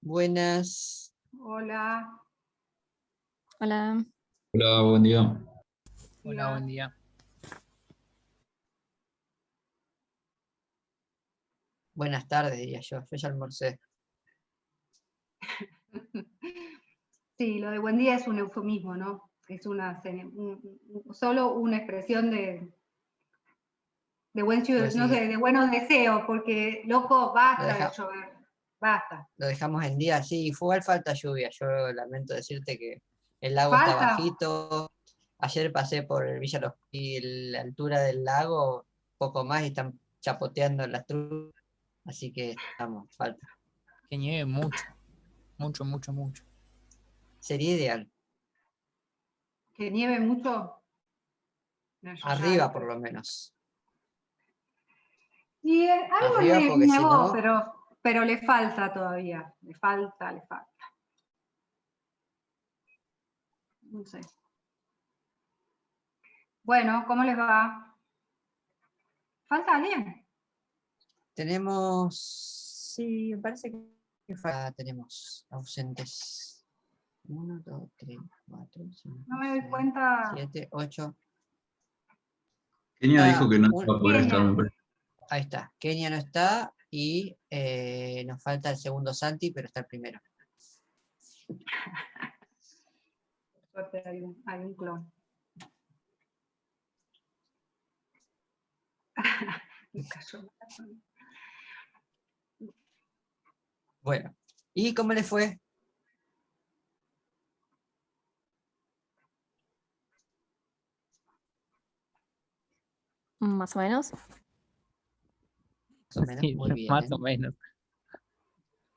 Buenas. Hola. Hola. Hola, buen día. Hola, buen día. Buenas tardes, diría yo. Yo ya almorcé. Sí, lo de buen día es un eufemismo, ¿no? Es solo una expresión de buen ciudad, Pues no sí, sé, de buenos deseos, porque, loco, basta de llover, basta. lo dejamos en día, sí, igual falta lluvia. Yo lamento decirte que el lago está ¿Falta? bajito. Ayer pasé por el Villa Los y la altura del lago, poco más, y están chapoteando las truchas. Así que estamos, falta. Que nieve mucho. Mucho, mucho, mucho. Sería ideal. ¿Que nieve mucho? No, yo Arriba, ya- por lo menos. Y algo Arriba, le porque si nevó, no, pero le falta todavía. Le falta. No sé. Bueno, ¿cómo les va? ¿Falta alguien? tenemos. Sí, me parece que tenemos ausentes. 1, 2, 3, 4, 5, No me doy 6, cuenta. 7, 8. Kenia dijo que no iba a poder estar, Kenia. me parece. Ahí está. Kenia no está y nos falta el segundo Santi, pero está el primero. Por suerte hay un clon. Me cayó. Bueno, ¿y cómo le fue? Más o menos. Más o menos, Sí, muy bien. más o menos.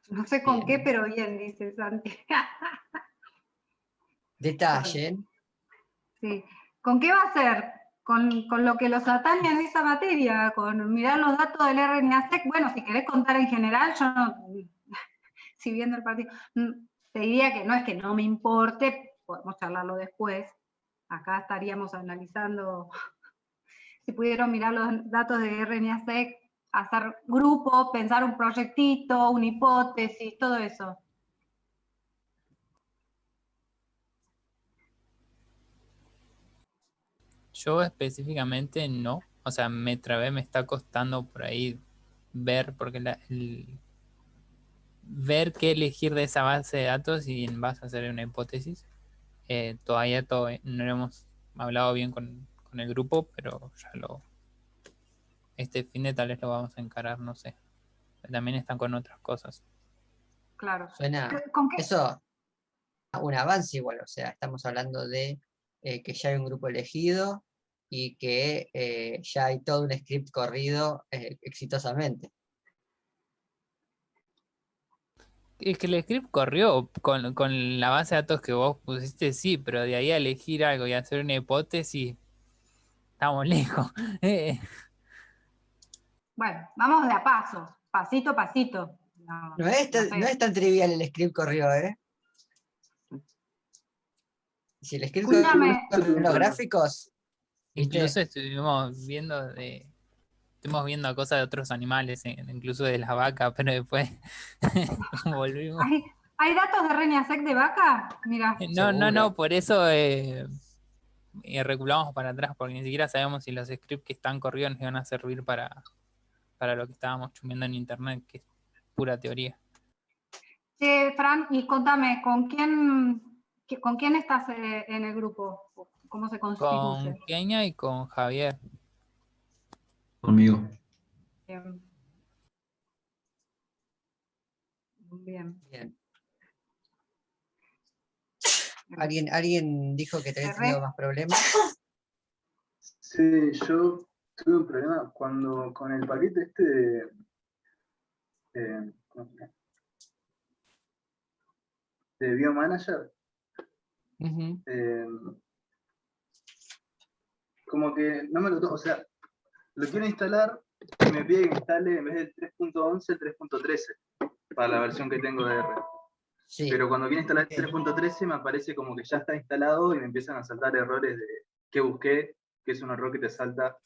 No sé con qué, Bien. pero bien, dice Santi. Detalle. Sí. ¿Con qué va a ser? Con lo que los atañe en esa materia, con mirar los datos del RNA-seq. Bueno, si querés contar en general, yo no, si viendo el partido, te diría que no es que no me importe, podemos charlarlo después. Acá estaríamos analizando si pudieron mirar los datos de RNA-seq, hacer grupos, pensar un proyectito, una hipótesis, todo eso. Yo específicamente no. O sea, me trabé, me está costando por ahí ver, porque ver qué elegir de esa base de datos y en base a hacer una hipótesis. Todavía no lo hemos hablado bien con el grupo, pero este fin de tal vez lo vamos a encarar, no sé. También están con otras cosas. Claro. Suena. ¿Con qué? Eso, un avance igual. O sea, estamos hablando de que ya hay un grupo elegido y que ya hay todo un script corrido exitosamente. Es que el script corrió con la base de datos que vos pusiste, sí, pero de ahí a elegir algo y hacer una hipótesis, estamos lejos. Bueno, vamos de a pasos, pasito a pasito. No es No sé. tan trivial el script corrido, ¿eh? Si el script Escúchame, corrió en los gráficos, ¿viste? Incluso estuvimos viendo cosas de otros animales, incluso de la vaca, pero después volvimos. ¿hay datos de RNA-seq de vaca? Mira, No, Seguro. por eso reculamos para atrás, porque ni siquiera sabemos si los scripts que están corridos nos iban a servir para lo que estábamos chumeando en internet, que es pura teoría. Fran, y contame, ¿con quién estás en el grupo? ¿Cómo se Con constituye? Kenia y con Javier. Conmigo. Bien. Bien. Bien. ¿Alguien dijo que te había tenido más problemas? Sí, yo tuve un problema con el paquete este ¿cómo se llama? De Biomanager. Como que no me lo o sea, lo quiero instalar y me pide que instale en vez del 3.11 el 3.13 para la versión que tengo de R. Sí. Pero cuando quiero instalar el 3.13 me aparece como que ya está instalado y me empiezan a saltar errores de que busqué, que es un error que te salta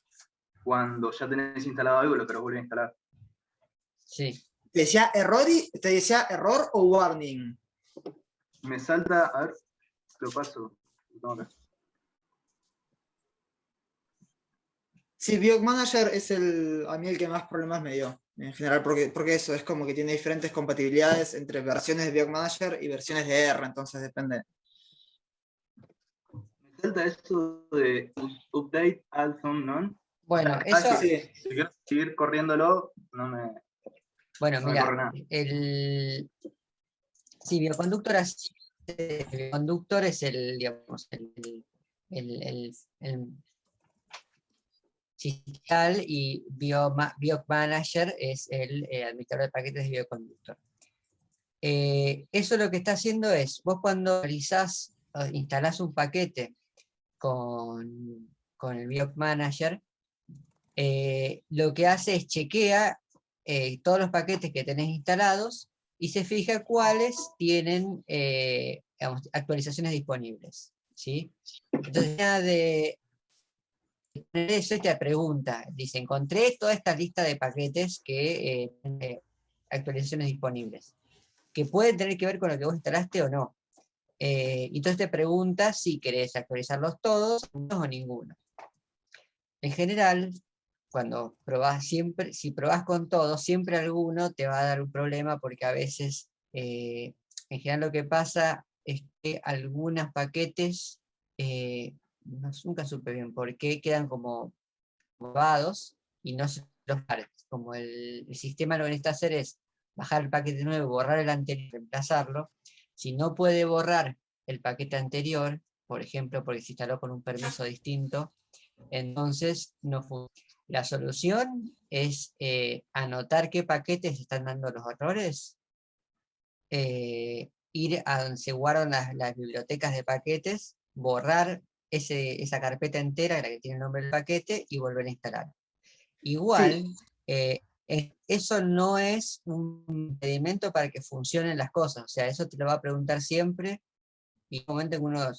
cuando ya tenés instalado algo, pero vuelve a instalar. Sí. ¿Te decía error o warning? Me salta, a ver, lo paso. Lo tengo acá. Sí, Biog Manager es a mí el que más problemas me dio, en general, porque eso es como que tiene diferentes compatibilidades entre versiones de Biog Manager y versiones de R, entonces depende. Me salta esto de update all some none. Bueno, Ah, eso, sí, si quiero seguir corriéndolo, no me bueno, no me mira, corre nada. sí, bioconductor es el, digamos, el fiscal, y BioManager es el administrador de paquetes de bioconductor. Eso lo que está haciendo es, vos cuando instalás un paquete con el BioManager, lo que hace es chequea todos los paquetes que tenés instalados y se fija cuáles tienen digamos, actualizaciones disponibles, ¿sí? Entonces, nada de eso te pregunta, dice, encontré toda esta lista de paquetes que tienen actualizaciones disponibles, que pueden tener que ver con lo que vos instalaste o no. Entonces te pregunta si querés actualizarlos todos o ninguno. En general, cuando probás siempre, si probás con todos, siempre alguno te va a dar un problema, porque a veces, en general lo que pasa es que algunos paquetes, nunca supe bien por qué, quedan como grabados y no se los pares. Como el sistema lo que necesita hacer es bajar el paquete nuevo, borrar el anterior, reemplazarlo. Si no puede borrar el paquete anterior, por ejemplo, porque se instaló con un permiso distinto, entonces no funciona. La solución es anotar qué paquetes están dando los errores, ir a donde se guardan las bibliotecas de paquetes, borrar esa carpeta entera, la que tiene el nombre del paquete, y volver a instalar. Igual, eso no es un impedimento para que funcionen las cosas, o sea, eso te lo va a preguntar siempre, y en un momento en uno,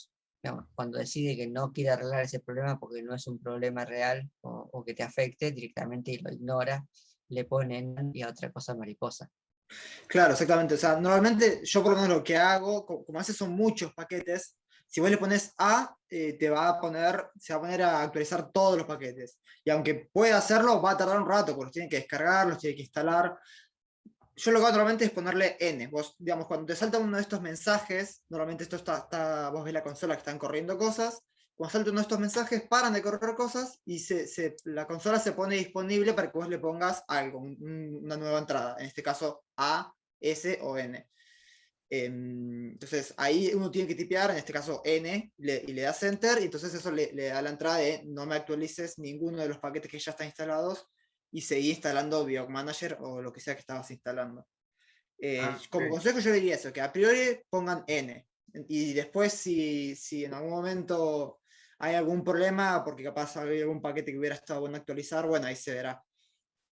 digamos, cuando decide que no quiere arreglar ese problema porque no es un problema real o que te afecte, directamente lo ignora, le ponen y a otra cosa mariposa. Claro, exactamente. O sea, normalmente yo por lo menos lo que hago, como a veces son muchos paquetes, si vos le pones A, se va a poner a actualizar todos los paquetes. Y aunque pueda hacerlo, va a tardar un rato, porque los tiene que descargar, los tiene que instalar. Yo lo que hago normalmente es ponerle N. Vos, digamos, cuando te salta uno de estos mensajes, normalmente esto vos ves la consola que están corriendo cosas, cuando salta uno de estos mensajes, paran de correr cosas y la consola se pone disponible para que vos le pongas algo, una nueva entrada, en este caso A, S o N. Entonces ahí uno tiene que tipear, en este caso N, y le das Enter, y entonces eso le da la entrada de no me actualices ninguno de los paquetes que ya están instalados y seguí instalando Biog Manager o lo que sea que estabas instalando. Como consejo yo diría eso, que a priori pongan N, y después si en algún momento hay algún problema, porque capaz hay algún paquete que hubiera estado bueno actualizar, bueno, ahí se verá.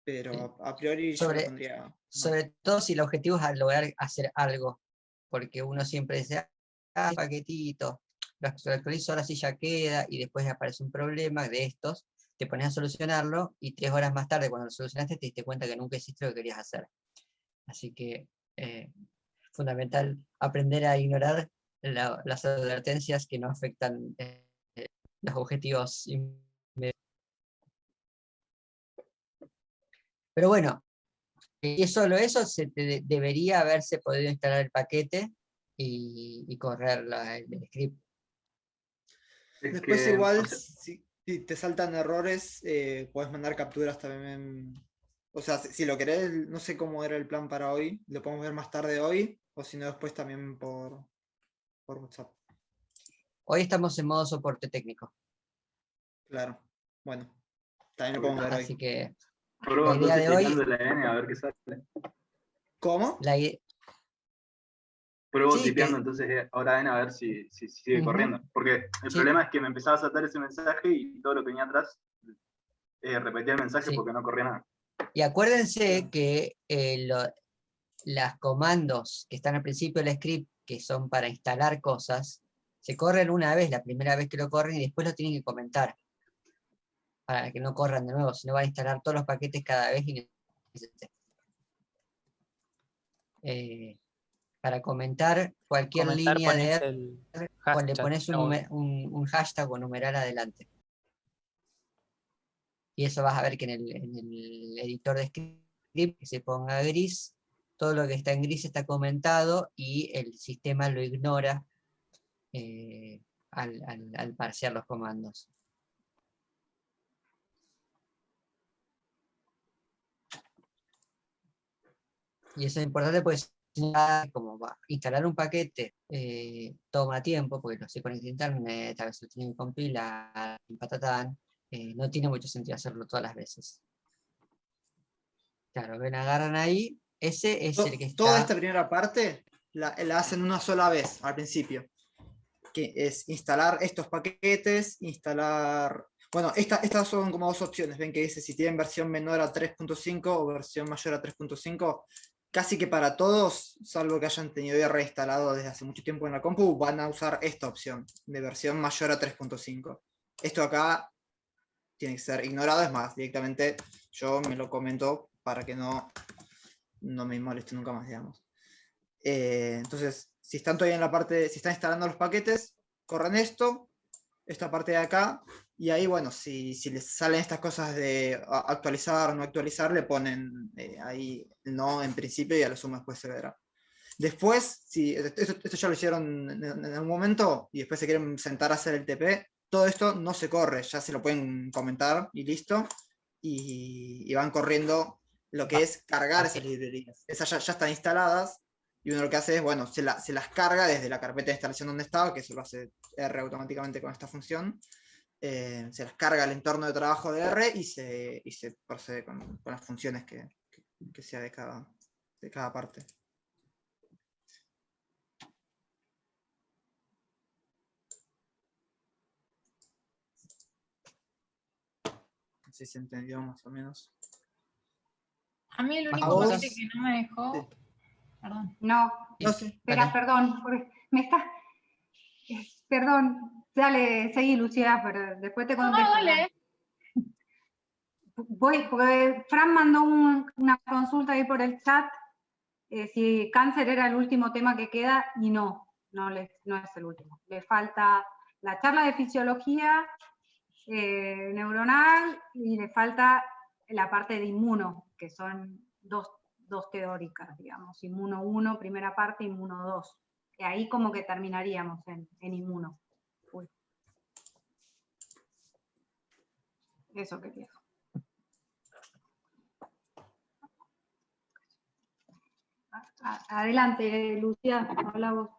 Pero a priori yo le pondría... Sobre todo si el objetivo es lograr hacer algo, porque uno siempre dice, paquetito, lo actualizo, ahora sí ya queda, y después aparece un problema de estos, te pones a solucionarlo, y 3 horas más tarde, cuando lo solucionaste, te diste cuenta que nunca hiciste lo que querías hacer. Así que fundamental aprender a ignorar las advertencias que no afectan los objetivos inmediatos. Pero bueno, y es solo eso, debería haberse podido instalar el paquete y correr el script. Después igual, si te saltan errores, puedes mandar capturas también. O sea, si lo querés, no sé cómo era el plan para hoy, lo podemos ver más tarde hoy, o si no después también por WhatsApp. Hoy estamos en modo soporte técnico. Claro, bueno, también lo podemos ver hoy. Así que Pruebo la idea de hoy... la N a ver qué sale. ¿Cómo? Pruebo Sí, tipeando entonces ahora N a ver si sigue corriendo. Porque el problema es que me empezaba a saltar ese mensaje y todo lo que venía atrás repetía el mensaje porque no corría nada. Y acuérdense que los comandos que están al principio del script, que son para instalar cosas, se corren una vez, la primera vez que lo corren, y después lo tienen que comentar, para que no corran de nuevo, si no van a instalar todos los paquetes cada vez. para comentar cualquier Comentar, línea de pones R, el le hashtag. pones Está bueno. un hashtag o numeral adelante. Y eso vas a ver que en el editor de script, que se ponga gris, todo lo que está en gris está comentado y el sistema lo ignora al parsear los comandos. Y eso es importante, pues como instalar un paquete toma tiempo, porque lo se conecta a internet, a veces lo tienen que compilar, patatán, no tiene mucho sentido hacerlo todas las veces. Claro, ven, agarran ahí, ese es el que Toda está... esta primera parte la hacen una sola vez al principio, que es instalar estos paquetes, instalar... Bueno, estas son como dos opciones, ven que dice si tienen versión menor a 3.5 o versión mayor a 3.5, casi que para todos, salvo que hayan tenido ya reinstalado desde hace mucho tiempo en la compu, van a usar esta opción de versión mayor a 3.5. Esto acá tiene que ser ignorado, es más, directamente yo me lo comento para que no me moleste nunca más, digamos. Entonces, si están todavía en la parte, si están instalando los paquetes, corren esta parte de acá, y ahí, bueno, si les salen estas cosas de actualizar o no actualizar, le ponen ahí no en principio y a lo sumo después se verá. Después, si esto ya lo hicieron en un momento y después se quieren sentar a hacer el TP, todo esto no se corre, ya se lo pueden comentar y listo, y van corriendo lo que es cargar esas librerías. Esas ya están instaladas, y uno lo que hace es, bueno, se las carga desde la carpeta de instalación donde estaba, que eso lo hace R automáticamente con esta función. Se las carga el entorno de trabajo de R y se procede con las funciones que sea de cada parte. No sé si se entendió más o menos. A mí el ¿Más único cosas? paquete que no me dejó... Sí. Perdón. No, No sé. espera, Dale. perdón, porque me está... Perdón, dale, seguí, Lucía, pero después te contesto. No, dale. Porque Fran mandó una consulta ahí por el chat, si cáncer era el último tema que queda, y no es el último. Le falta la charla de fisiología neuronal y le falta la parte de inmuno, que son dos teóricas, digamos, inmuno 1, primera parte, inmuno 2. Y ahí como que terminaríamos en inmuno. Uy. Eso quería. Adelante, Lucía, habla vos.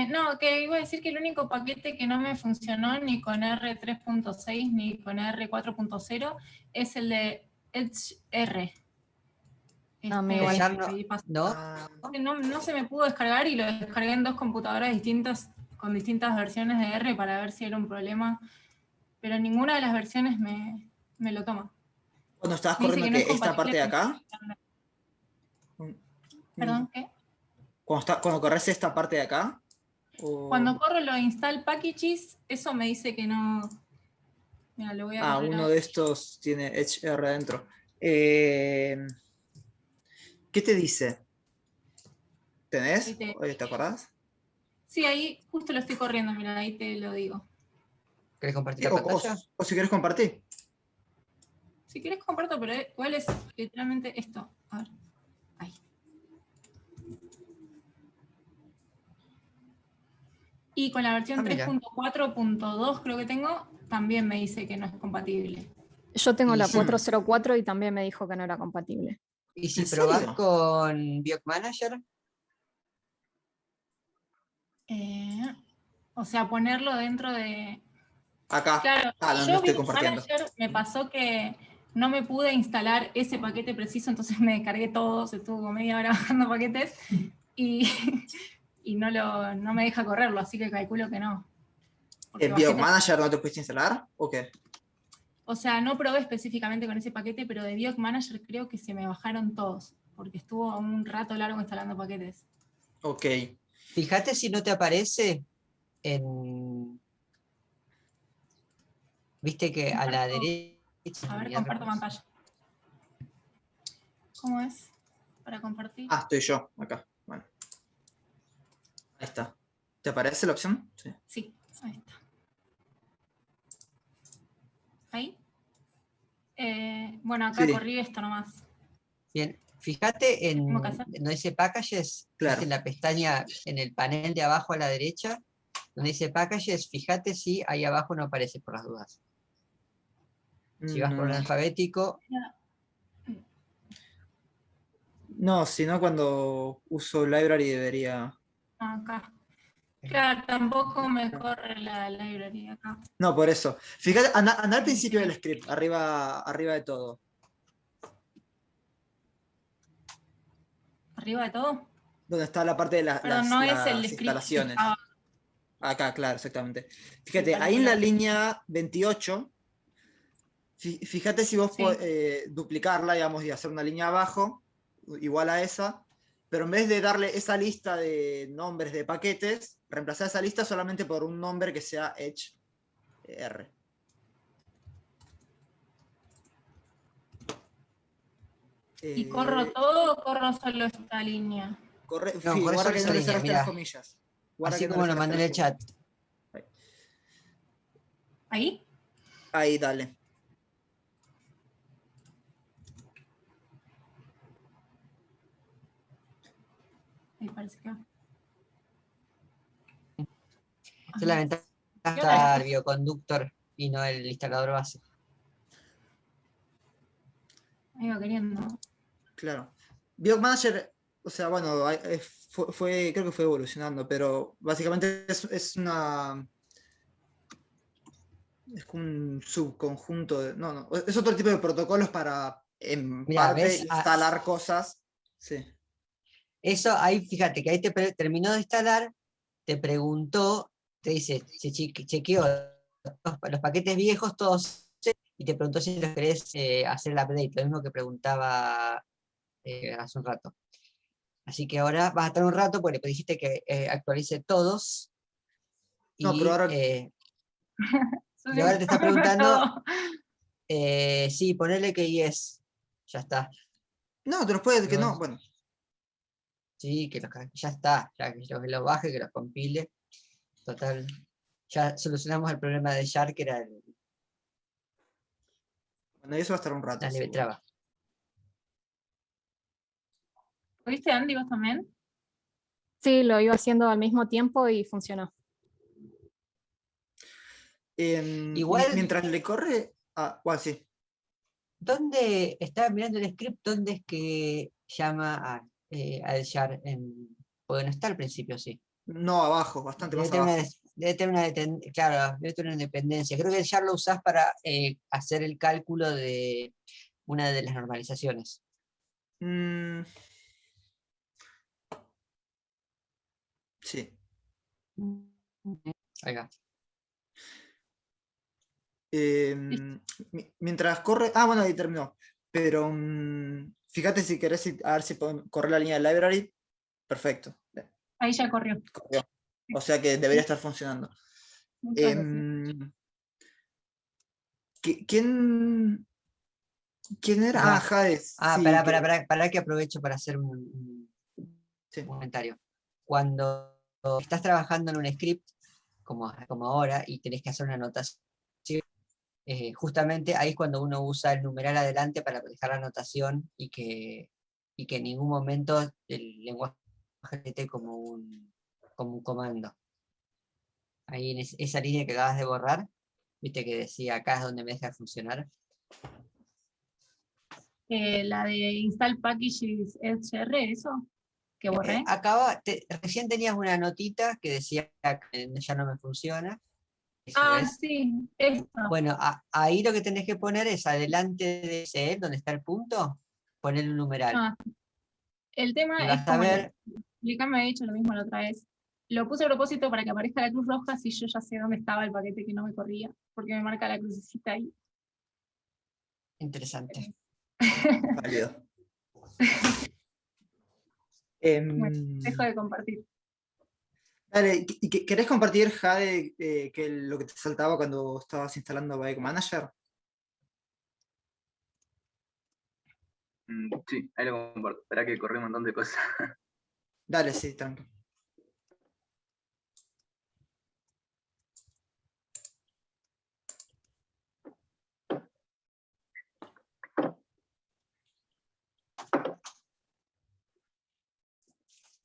No, que iba a decir que el único paquete que no me funcionó ni con R3.6 ni con R4.0 es el de EdgeR. igual. Ya no, No se me pudo descargar y lo descargué en dos computadoras distintas con distintas versiones de R para ver si era un problema, pero ninguna de las versiones me lo toma. Cuando estabas Me dice corriendo que no es esta parte de acá, Perdón, ¿qué? cuando corres esta parte de acá, o... Cuando corro lo install packages, eso me dice que no. Mira, lo voy a correr uno ahora. de estos tiene Edge R adentro. ¿Qué te dice? ¿Tenés? ¿Te acordás? Sí, ahí justo lo estoy corriendo, mira, ahí te lo digo. ¿querés compartir la O pantalla? si querés compartir. Si querés comparto, pero igual es literalmente esto. A ver. Ahí. Y con la versión mira. 3.4.2 creo que tengo, también me dice que no es compatible. Yo tengo Y la sí. 404 y también me dijo que no era compatible. ¿Y si ¿En probás serio? con Biog Manager? O sea, ponerlo dentro de... Acá. Claro, No yo estoy Biog compartiendo. Manager me pasó que no me pude instalar ese paquete preciso, entonces me descargué todo, se estuvo media hora bajando paquetes y no me deja correrlo, así que calculo que no. ¿En Biog Manager no te pudiste instalar? ¿O qué? O sea, no probé específicamente con ese paquete, pero de Biog Manager creo que se me bajaron todos, porque estuvo un rato largo instalando paquetes. Ok. Fíjate si no te aparece en... Viste que a la derecha... A ver, comparto pantalla. ¿Cómo es? para compartir. Ah, estoy yo, acá. Bueno. Ahí está. ¿Te aparece la opción? Sí. Sí, ahí está. Ahí. Bueno, acá Sí. corrí esto nomás. Bien, fíjate en ¿Cómo que hacer? donde dice Packages, Claro. en la pestaña, en el panel de abajo a la derecha, donde dice Packages, fíjate si ahí abajo no aparece por las dudas. Si vas por orden No, alfabético, no, sino cuando uso library debería... Acá. Claro, tampoco me corre la librería acá. No, por eso. Fíjate, anda al principio del script, arriba de todo. ¿Arriba de todo? Donde está la parte de Perdón, no es el las script. instalaciones. Ah, Acá, claro, exactamente. Fíjate, para ahí en la copiar. línea 28, fíjate si vos Sí. duplicarla, digamos, y hacer una línea abajo, igual a esa, pero en vez de darle esa lista de nombres de paquetes, reemplazar esa lista solamente por un nombre que sea Edge R. ¿Y corro todo o corro solo esta línea? Corre, No, sí, corre guarda solo que esa no le línea, cerraste mirá. las comillas. Guarda así que no como le lo cerraste mandé en el las chat. ¿Ahí? Ahí, dale. Ahí parece que va. Esta es la ventaja de ¿Qué hora estar es? bioconductor y no el instalador base. Ahí va queriendo. Claro. Biog Manager, o sea, bueno, creo que fue evolucionando, pero básicamente es como un subconjunto de. No, es otro tipo de protocolos para, en Mirá, parte, ¿ves? instalar cosas. Sí. Eso ahí, fíjate que ahí terminó de instalar, te preguntó, te dice, chequeó los paquetes viejos todos y te preguntó si los querés hacer el update, lo mismo que preguntaba hace un rato. Así que ahora vas a estar un rato porque le dijiste que actualice todos. No, pero ahora. Y ahora te está preguntando, sí, ponele que yes, ya está. No, te los puedes, que no. Bueno. Sí, ya está, ya que lo baje, que los compile. Total, ya solucionamos el problema de Shark, que era el, Bueno, eso va a estar un rato. la seguro. traba. ¿Lo viste, Andy, vos también? Sí, lo iba haciendo al mismo tiempo y funcionó. Igual- Mientras le corre. Ah, bueno, sí. ¿Dónde estaba mirando el script? ¿Dónde es que llama al Shark? Porque no está al principio, sí. No, abajo, bastante Debe más tener, abajo. claro, debe tener una dependencia. Creo que el Shark lo usás para hacer el cálculo de una de las normalizaciones. Mm, sí. Ahí va. Mientras corre. Ah, bueno, ahí terminó. Pero fíjate si querés a ver si correr la línea de library. Perfecto. Ahí ya corrió. Corrió. O sea que debería estar funcionando. Muchas gracias. ¿Quién era? Mirá. Ah, Jades. Sí, Pará que aprovecho para hacer un sí. comentario. Cuando estás trabajando en un script, como ahora, y tenés que hacer una anotación, justamente ahí es cuando uno usa el numeral adelante para dejar la anotación y que en ningún momento el lenguaje esté como un comando. Ahí en esa línea que acabas de borrar, viste que decía acá es donde me deja de funcionar. La de install packages HR, eso que borré. Recién tenías una notita que decía que ya no me funciona. Eso Ah, es. sí, esto. Bueno, ahí lo que tenés que poner es adelante de ese donde está el punto, poner un numeral. Ah, el tema Y es vas a como ver, me había dicho lo mismo la otra vez. Lo puse a propósito para que aparezca la cruz roja si yo ya sé dónde estaba el paquete que no me corría, porque me marca la crucecita ahí. interesante. Válido. Bueno, dejo de compartir. Dale, ¿querés compartir, Jade, lo que te saltaba cuando estabas instalando Bike Manager? Sí, ahí lo comparto. Esperá que corrí un montón de cosas. Dale, sí, tranquilo.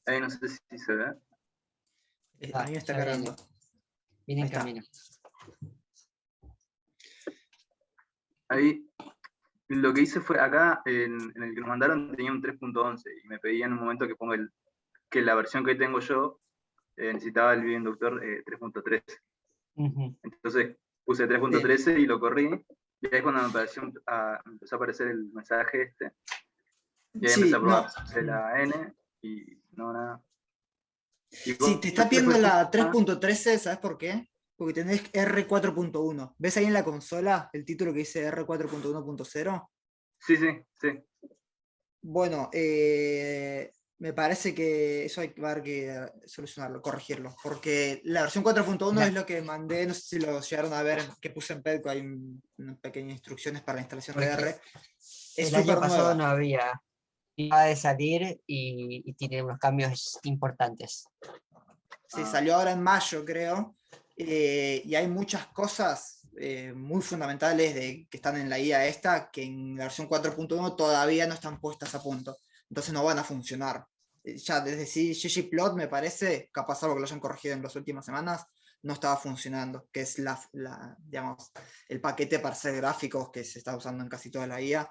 Ahí no sé si se ve. A mí me está ya cargando. Viene Ahí en está. camino. Ahí lo que hice fue acá, en el que nos mandaron tenía un 3.11 y me pedían en un momento que ponga que la versión que tengo yo necesitaba el videoinductor 3.13. Entonces puse 3.13 y lo corrí. Y ahí cuando me empezó a aparecer el mensaje este. Y ahí empecé a probar la N y no nada. Y Si te está después pidiendo la puse 3.13, ¿sabes por qué? Porque tenés R4.1. ¿Ves ahí en la consola el título que dice R4.1.0? Sí. Bueno, me parece que eso hay que ver que solucionarlo, corregirlo. Porque la versión 4.1 es lo que mandé, no sé si lo llegaron a ver, que puse en Pedco, hay unas pequeñas instrucciones para la instalación de R. Es El año súper pasado nueva. no había. Iba de salir y tiene unos cambios importantes. Sí, salió ahora en mayo, creo. Y hay muchas cosas muy fundamentales que están en la guía esta, que en la versión 4.1 todavía no están puestas a punto. Entonces no van a funcionar. Ya desde ggplot, me parece, capaz algo que lo hayan corregido en las últimas semanas, no estaba funcionando, que es digamos, el paquete para hacer gráficos que se está usando en casi toda la guía.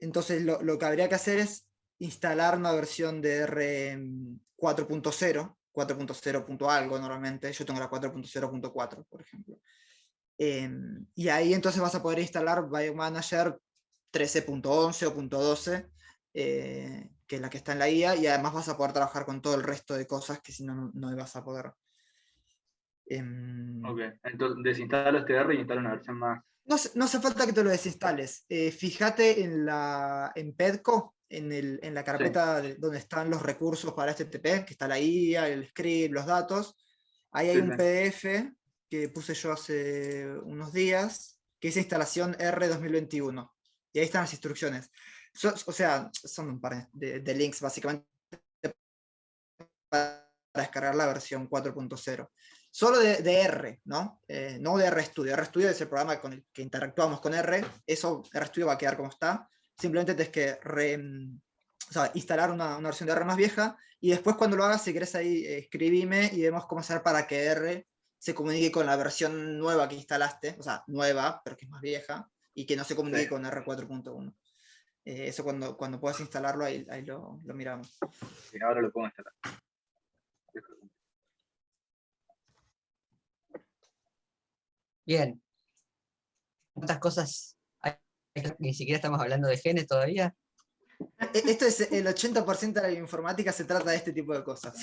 Entonces lo que habría que hacer es instalar una versión de R 4.0, 4.0. Algo normalmente, yo tengo la 4.0.4, por ejemplo. Y ahí entonces vas a poder instalar Biomanager 13.11 o .12, que es la que está en la guía, y además vas a poder trabajar con todo el resto de cosas que si no, no vas a poder. Ok, entonces desinstalo este R y instalo una versión más. No hace falta que te lo desinstales. Fíjate en Pedco, en la carpeta donde están los recursos para HTTP, que está la guía, el script, los datos. Ahí hay un PDF que puse yo hace unos días, que dice instalación R 2021. Y ahí están las instrucciones. O sea, son un par de links básicamente para descargar la versión 4.0. Solo de R, ¿no? No de RStudio. RStudio es el programa con el que interactuamos con R. Eso, RStudio va a quedar como está. Simplemente tienes que instalar una versión de R más vieja, y después cuando lo hagas, si querés ahí, escribime y vemos cómo hacer para que R se comunique con la versión nueva que instalaste, o sea, nueva, pero que es más vieja, y que no se comunique con R 4.1. Eso cuando puedas instalarlo, ahí lo miramos. Sí, ahora lo puedo instalar. Bien. ¿Cuántas cosas hay? Ni siquiera estamos hablando de genes todavía. Esto es el 80% de la informática, se trata de este tipo de cosas.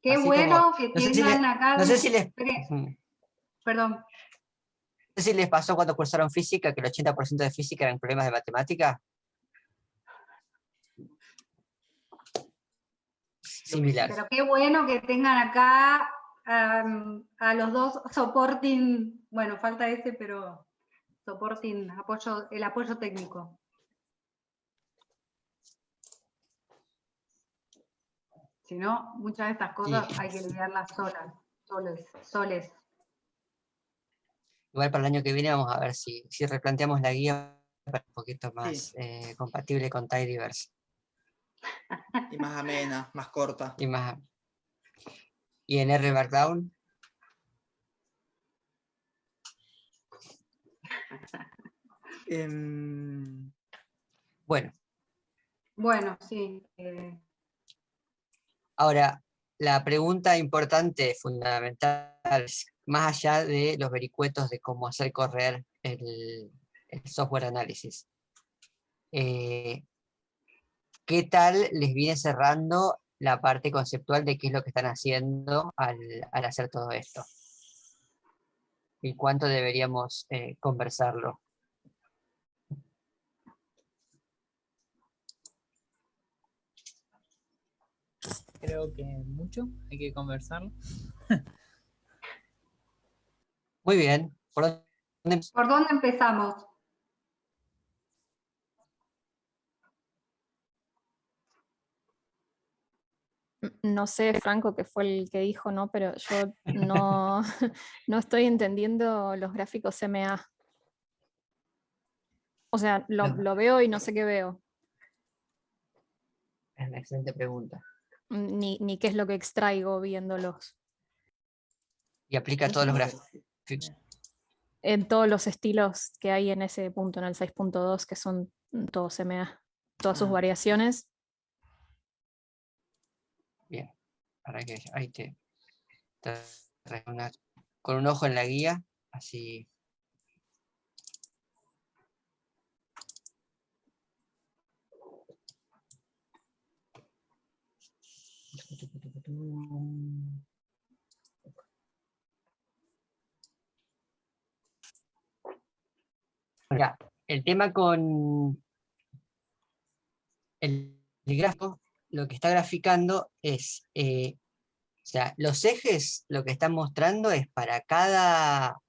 Qué Así bueno como, que no sé tengan acá. no sé si les, Perdón. no sé si les pasó cuando cursaron física, que el 80% de física eran problemas de matemática. Similar. Pero qué bueno que tengan acá a los dos supporting, bueno, falta ese, pero supporting, el apoyo técnico. Si no, muchas de estas cosas hay que lidiarlas soles. Igual para el año que viene vamos a ver si replanteamos la guía para un poquito más compatible con Tidyverse. Y más amena, más corta. Y en R Markdown. Bueno, sí. Ahora, la pregunta importante, fundamental, es, más allá de los vericuetos de cómo hacer correr el software análisis, ¿qué tal les viene cerrando la parte conceptual de qué es lo que están haciendo al hacer todo esto? ¿Y cuánto deberíamos conversarlo? Creo que mucho, hay que conversarlo. Muy bien. ¿Por dónde empezamos? No sé, Franco, que fue el que dijo, ¿no? Pero yo no, no estoy entendiendo los gráficos CMA. O sea, lo veo y no sé qué veo, Es una excelente pregunta. ni qué es lo que extraigo viéndolos. Y aplica a todos los gráficos. En todos los estilos que hay en ese punto, en el 6.2, que son todos CMA, todas sus variaciones. Bien, para que ahí con un ojo en la guía, así. Mira, el tema con el gráfico, lo que está graficando es, o sea, los ejes, lo que están mostrando es para cada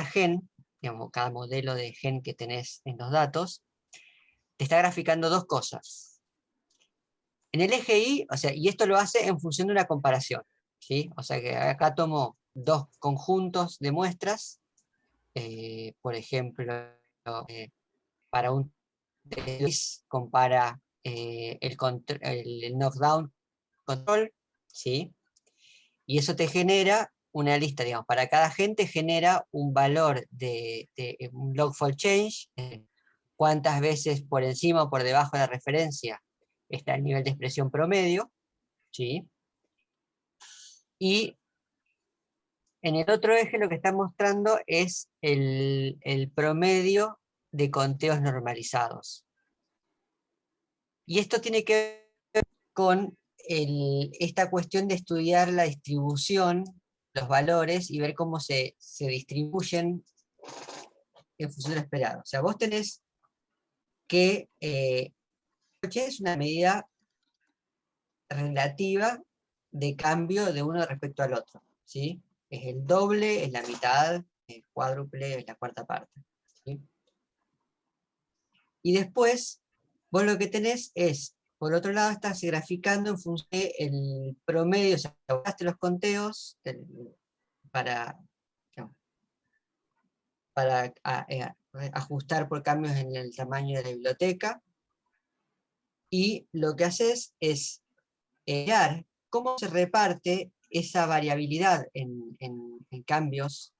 gen, digamos, cada modelo de gen que tenés en los datos, te está graficando dos cosas. En el eje Y, o sea, y esto lo hace en función de una comparación, ¿sí? O sea que acá tomo dos conjuntos de muestras, por ejemplo, para un test compara el knockdown control, ¿sí? Y eso te genera una lista, digamos, para cada gen te genera un valor de un log-fold change, cuántas veces por encima o por debajo de la referencia está el nivel de expresión promedio, ¿sí? Y en el otro eje lo que está mostrando es el promedio de conteos normalizados. Y esto tiene que ver con esta cuestión de estudiar la distribución, los valores, y ver cómo se distribuyen en función de lo esperado. O sea, vos tenés que es una medida relativa de cambio de uno respecto al otro, ¿sí? Es el doble, es la mitad, el cuádruple, es la cuarta parte, ¿sí? Y después, vos lo que tenés es, por otro lado, estás graficando en función del promedio, o sea, buscaste los conteos para, digamos, para ajustar por cambios en el tamaño de la biblioteca, y lo que haces es mirar cómo se reparte esa variabilidad en cambios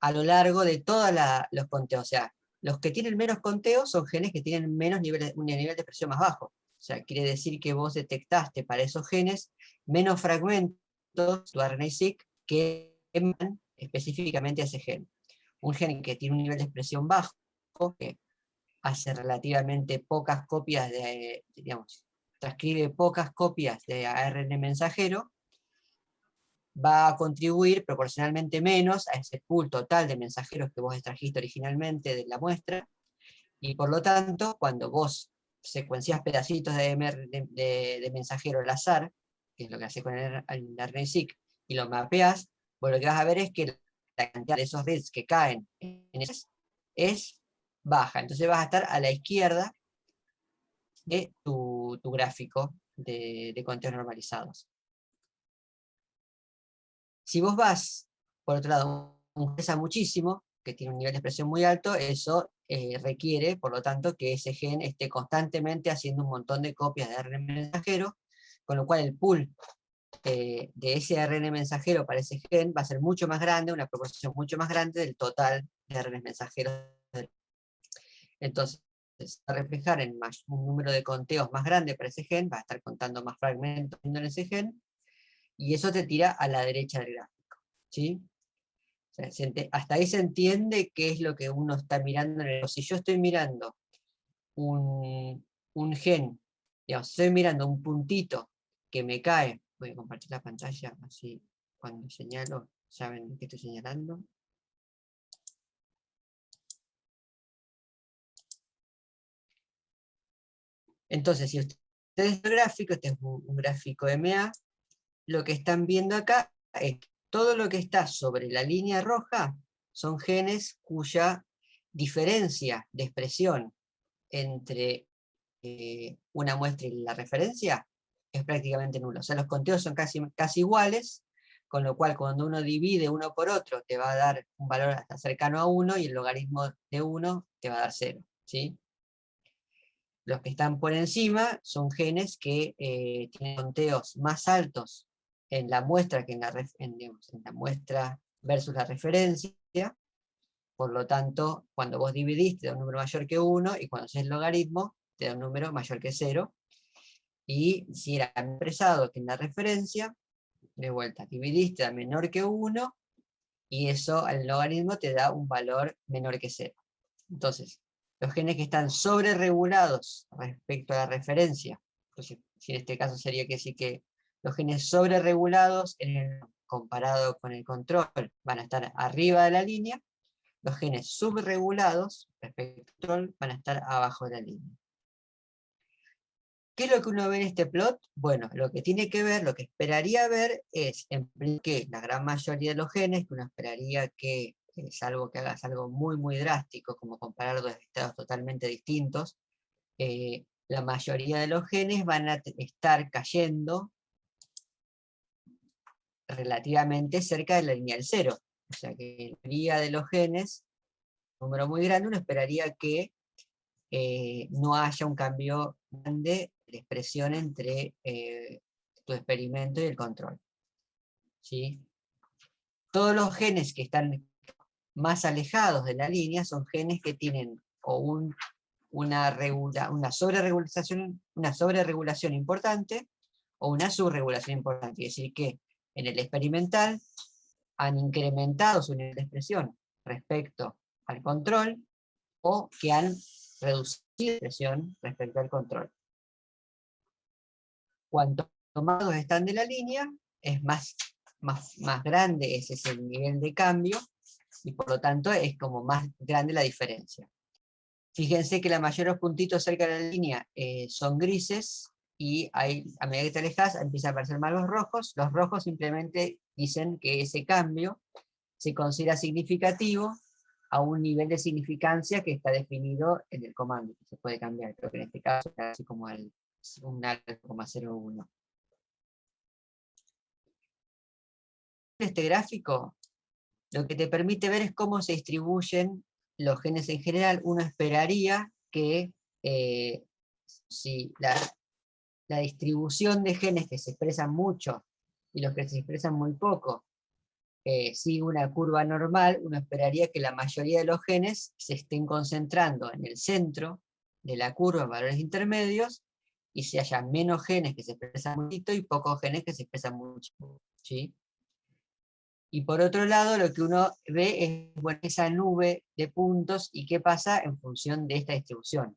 a lo largo de todos los conteos. O sea, los que tienen menos conteos son genes que tienen menos un nivel de expresión más bajo. O sea, quiere decir que vos detectaste para esos genes menos fragmentos, tu RNA-seq, que emanan específicamente a ese gen. Un gen que tiene un nivel de expresión bajo, que hace relativamente pocas copias digamos, transcribe pocas copias de ARN mensajero, va a contribuir proporcionalmente menos a ese pool total de mensajeros que vos extrajiste originalmente de la muestra, y por lo tanto, cuando vos secuenciás pedacitos de mensajero al azar, que es lo que hace con el RNA-seq, y lo mapeás, vos lo que vas a ver es que la cantidad de esos reads que caen en ese es baja. Entonces vas a estar a la izquierda de tu gráfico de conteos normalizados. Si vos vas, por otro lado, un pesa muchísimo, que tiene un nivel de expresión muy alto, eso requiere, por lo tanto, que ese gen esté constantemente haciendo un montón de copias de ARN mensajero, con lo cual el pool de ese ARN mensajero para ese gen va a ser mucho más grande, una proporción mucho más grande del total de ARN mensajeros. Entonces, a reflejar en un número de conteos más grande para ese gen, va a estar contando más fragmentos en ese gen, y eso te tira a la derecha del gráfico, ¿sí? O sea, hasta ahí se entiende qué es lo que uno está mirando. Si yo estoy mirando un gen, digamos, estoy mirando un puntito que me cae, voy a compartir la pantalla, así cuando señalo, saben qué estoy señalando. Entonces, si ustedes ven el gráfico, este es un gráfico MA, lo que están viendo acá es que todo lo que está sobre la línea roja son genes cuya diferencia de expresión entre una muestra y la referencia es prácticamente nulo. O sea, los conteos son casi iguales, con lo cual cuando uno divide uno por otro te va a dar un valor hasta cercano a 1 y el logaritmo de 1 te va a dar 0. ¿Sí? Los que están por encima son genes que tienen conteos más altos en la muestra que digamos, en la muestra versus la referencia. Por lo tanto, cuando vos dividís te da un número mayor que 1, y cuando haces el logaritmo te da un número mayor que 0. Y si era más expresado que en la referencia, de vuelta, dividís, te da menor que 1, y eso al logaritmo te da un valor menor que 0. Entonces, los genes que están sobreregulados respecto a la referencia, entonces, si en este caso sería que sí, que los genes sobreregulados comparado con el control van a estar arriba de la línea, los genes subregulados respecto al control van a estar abajo de la línea. ¿Qué es lo que uno ve en este plot? Bueno, lo que tiene que ver, lo que esperaría ver es que la gran mayoría de los genes, que uno esperaría que, salvo que hagas algo muy muy drástico, como comparar dos estados totalmente distintos, la mayoría de los genes van a estar cayendo relativamente cerca de la línea del 0. O sea que la mayoría de los genes, un número muy grande, uno esperaría que no haya un cambio grande de expresión entre tu experimento y el control. ¿Sí? Todos los genes que están más alejados de la línea son genes que tienen o una sobreregulación importante o una subregulación importante. Es decir, que en el experimental han incrementado su nivel de expresión respecto al control, o que han reducido la expresión respecto al control. Cuanto más lejos están de la línea, es más grande ese es el nivel de cambio, y por lo tanto es como más grande la diferencia. Fíjense que la mayoría de los puntitos cerca de la línea son grises, y a medida que te alejas empiezan a aparecer más los rojos. Los rojos simplemente dicen que ese cambio se considera significativo a un nivel de significancia que está definido en el comando, que se puede cambiar. Creo que en este caso es así como un 0,01. Este gráfico lo que te permite ver es cómo se distribuyen los genes en general. Uno esperaría que si la distribución de genes que se expresan mucho y los que se expresan muy poco sigue una curva normal, uno esperaría que la mayoría de los genes se estén concentrando en el centro de la curva en valores intermedios, y si haya menos genes que se expresan muy poquito y pocos genes que se expresan mucho. ¿Sí? Y por otro lado, lo que uno ve es, bueno, esa nube de puntos y qué pasa en función de esta distribución.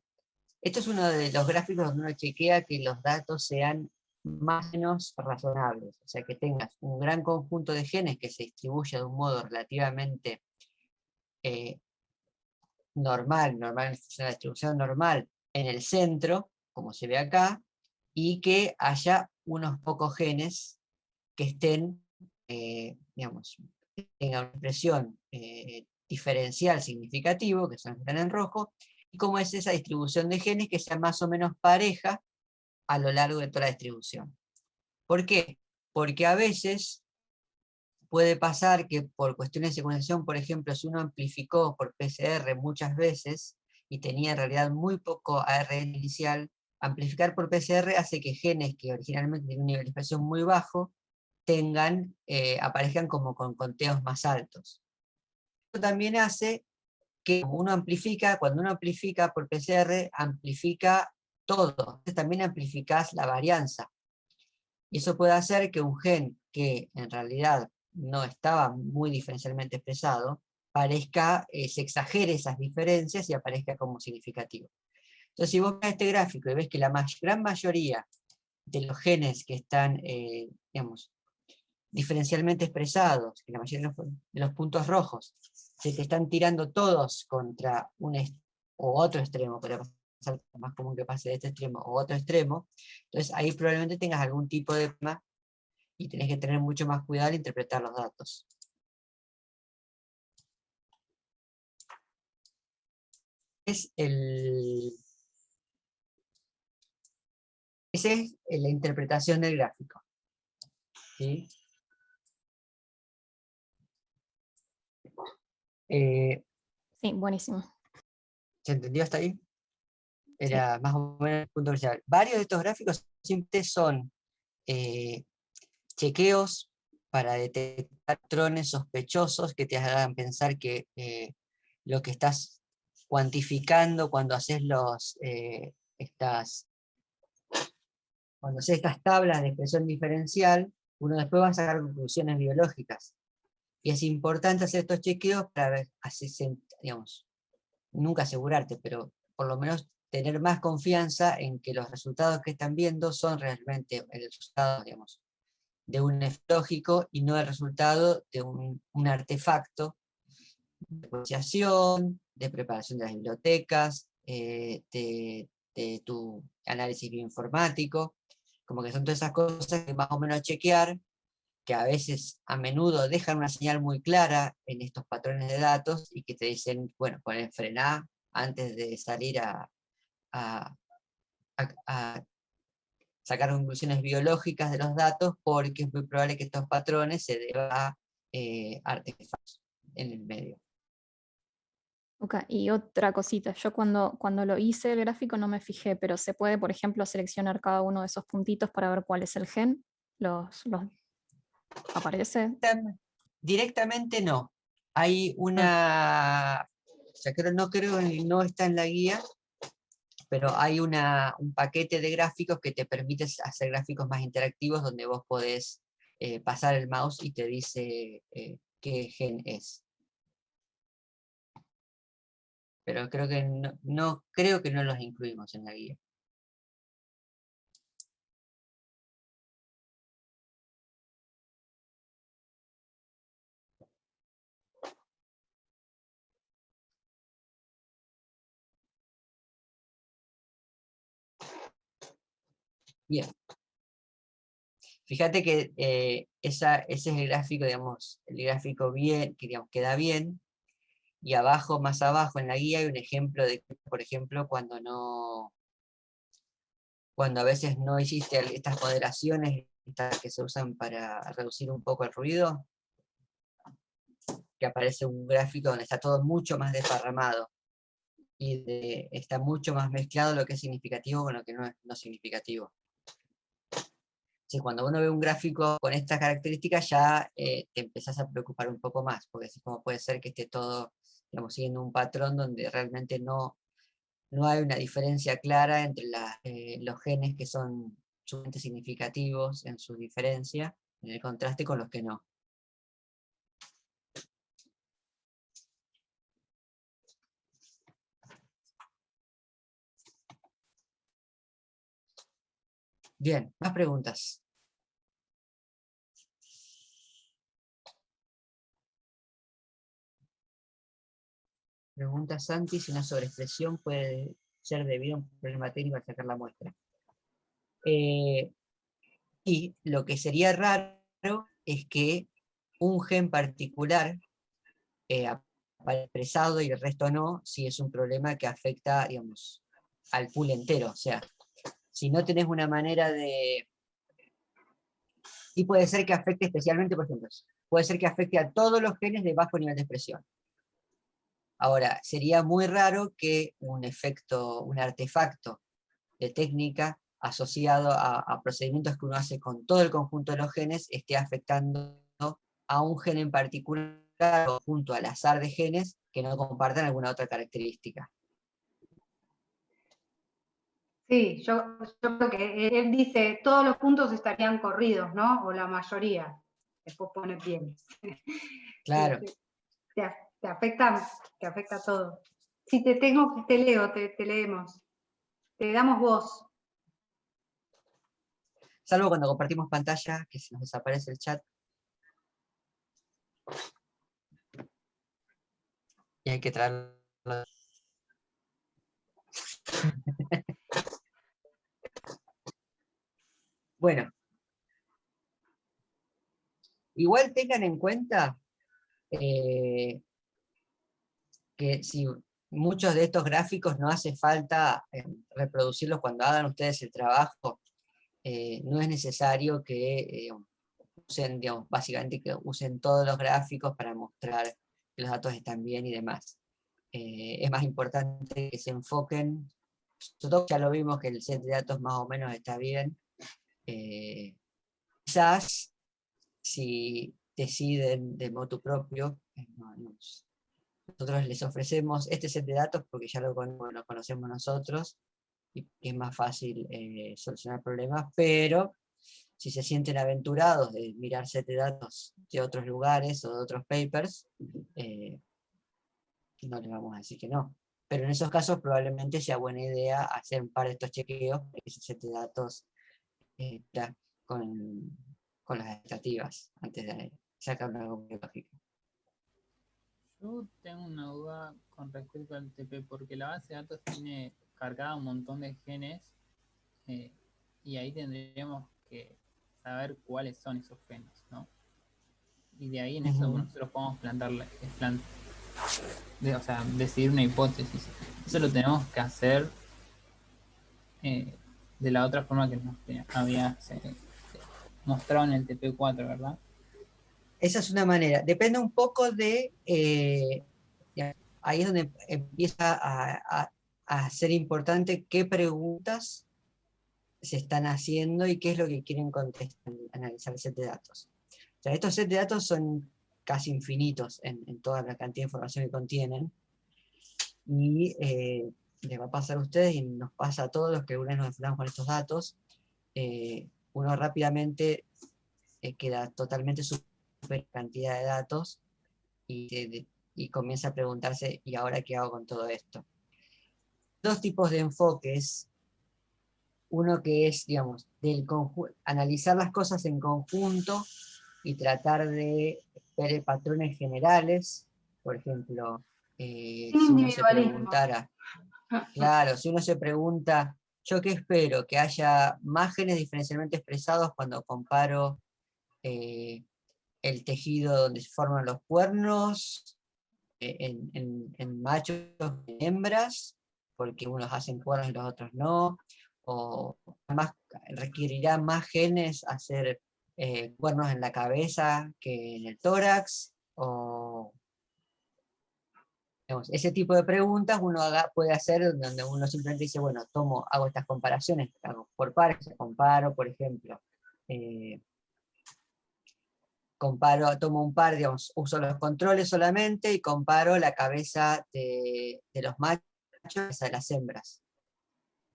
Esto es uno de los gráficos donde uno chequea que los datos sean más o menos razonables, o sea, que tengas un gran conjunto de genes que se distribuya de un modo relativamente normal, la distribución normal en el centro, como se ve acá, y que haya unos pocos genes que estén, digamos, que tengan una expresión diferencial significativo, que son los que están en rojo, y cómo es esa distribución de genes que sea más o menos pareja a lo largo de toda la distribución. ¿Por qué? Porque a veces puede pasar que por cuestiones de secuenciación, por ejemplo, si uno amplificó por PCR muchas veces y tenía en realidad muy poco ARN inicial, amplificar por PCR hace que genes que originalmente tienen un nivel de expresión muy bajo aparezcan como con conteos más altos. Esto también hace que cuando uno amplifica por PCR, amplifica todo. Entonces también amplificás la varianza. Y eso puede hacer que un gen que en realidad no estaba muy diferencialmente expresado, se exagere esas diferencias y aparezca como significativo. Entonces, si vos ves este gráfico y ves que la gran mayoría de los genes que están, digamos, diferencialmente expresados, que la mayoría de los puntos rojos, se te están tirando todos contra o otro extremo, pero es más común que pase de este extremo o otro extremo, entonces ahí probablemente tengas algún tipo de problema y tenés que tener mucho más cuidado al interpretar los datos. Es Esa es la interpretación del gráfico. ¿Sí? Sí, buenísimo. ¿Se entendió hasta ahí? Era más o menos el punto principal. Varios de estos gráficos simplemente son chequeos para detectar patrones sospechosos que te hagan pensar que lo que estás cuantificando cuando haces estas tablas de expresión diferencial, uno después va a sacar conclusiones biológicas. Y es importante hacer estos chequeos para ver, digamos, nunca asegurarte, pero por lo menos tener más confianza en que los resultados que están viendo son realmente el resultado, digamos, de un efecto lógico y no el resultado de un artefacto de asociación, de preparación de las bibliotecas, de tu análisis bioinformático, como que son todas esas cosas que más o menos chequear, que a veces, a menudo, dejan una señal muy clara en estos patrones de datos y que te dicen, bueno, ponen frená antes de salir a sacar conclusiones biológicas de los datos, porque es muy probable que estos patrones se deban a artefactos en el medio. Ok, y otra cosita, yo cuando lo hice el gráfico no me fijé, pero se puede, por ejemplo, seleccionar cada uno de esos puntitos para ver cuál es el gen. ¿Los aparece? Directamente no. Hay una, no creo, no está en la guía, pero hay un paquete de gráficos que te permite hacer gráficos más interactivos donde vos podés pasar el mouse y te dice qué gen es. Pero creo que creo que no los incluimos en la guía. Bien. Fíjate que ese es el gráfico, digamos, el gráfico bien, que digamos, queda bien, y abajo, más abajo en la guía hay un ejemplo de, por ejemplo, cuando a veces no hiciste estas moderaciones que se usan para reducir un poco el ruido, que aparece un gráfico donde está todo mucho más desparramado, y está mucho más mezclado lo que es significativo con lo que no es no significativo. Sí, cuando uno ve un gráfico con estas características ya te empezás a preocupar un poco más, porque así como puede ser que esté todo, digamos, siguiendo un patrón donde realmente no hay una diferencia clara entre los genes que son sumamente significativos en su diferencia, en el contraste con los que no. Bien, más preguntas. Pregunta Santi si una sobreexpresión puede ser debido a un problema técnico al sacar la muestra. Y lo que sería raro es que un gen particular aparezca expresado y el resto no, si es un problema que afecta, digamos, al pool entero. O sea, si no tenés una manera de... Y puede ser que afecte especialmente, por ejemplo, puede ser que afecte a todos los genes de bajo nivel de expresión. Ahora, sería muy raro que un artefacto de técnica asociado a procedimientos que uno hace con todo el conjunto de los genes esté afectando a un gen en particular o junto al azar de genes que no compartan alguna otra característica. Sí, yo creo que él dice todos los puntos estarían corridos, ¿no? O la mayoría. Después pone bien. Claro. Te afecta todo. Si te tengo, te leo, te leemos. Te damos voz. Salvo cuando compartimos pantalla, que se nos desaparece el chat. Y hay que traerlo. Bueno. Igual tengan en cuenta que si muchos de estos gráficos no hace falta reproducirlos cuando hagan ustedes el trabajo, no es necesario que usen, digamos, básicamente que usen todos los gráficos para mostrar que los datos están bien y demás. Es más importante que se enfoquen, nosotros ya lo vimos que el set de datos más o menos está bien. Quizás si deciden de motu propio, nosotros les ofrecemos este set de datos porque ya lo conocemos nosotros y es más fácil solucionar problemas, pero si se sienten aventurados de mirar set de datos de otros lugares o de otros papers, no les vamos a decir que no. Pero en esos casos probablemente sea buena idea hacer un par de estos chequeos para que ese set de datos con las expectativas antes de sacar una conclusión lógica. Yo tengo una duda con respecto al TP, porque la base de datos tiene cargada un montón de genes y ahí tendríamos que saber cuáles son esos genes, ¿no? Y de ahí en eso nosotros podemos decidir una hipótesis. Eso lo tenemos que hacer de la otra forma que nos había mostrado en el TP4, ¿verdad? Esa es una manera. Depende un poco de... ahí es donde empieza a ser importante qué preguntas se están haciendo y qué es lo que quieren contestar, analizar el set de datos. O sea, estos sets de datos son casi infinitos en toda la cantidad de información que contienen, y les va a pasar a ustedes y nos pasa a todos los que alguna vez nos enfrentamos con estos datos. Uno rápidamente queda totalmente super cantidad de datos y comienza a preguntarse, ¿y ahora qué hago con todo esto? Dos tipos de enfoques. Uno que es, digamos, analizar las cosas en conjunto y tratar de ver patrones generales. Por ejemplo, si uno se preguntara, claro, si uno se pregunta, ¿yo qué espero? Que haya más genes diferencialmente expresados cuando comparo el tejido donde se forman los cuernos en machos y en hembras, porque unos hacen cuernos y los otros no, o requerirá más genes hacer cuernos en la cabeza que en el tórax, o digamos, ese tipo de preguntas uno puede hacer donde uno simplemente dice, bueno, hago estas comparaciones, hago por pares, comparo, por ejemplo, tomo un par, digamos, uso los controles solamente y comparo la cabeza de los machos a las hembras,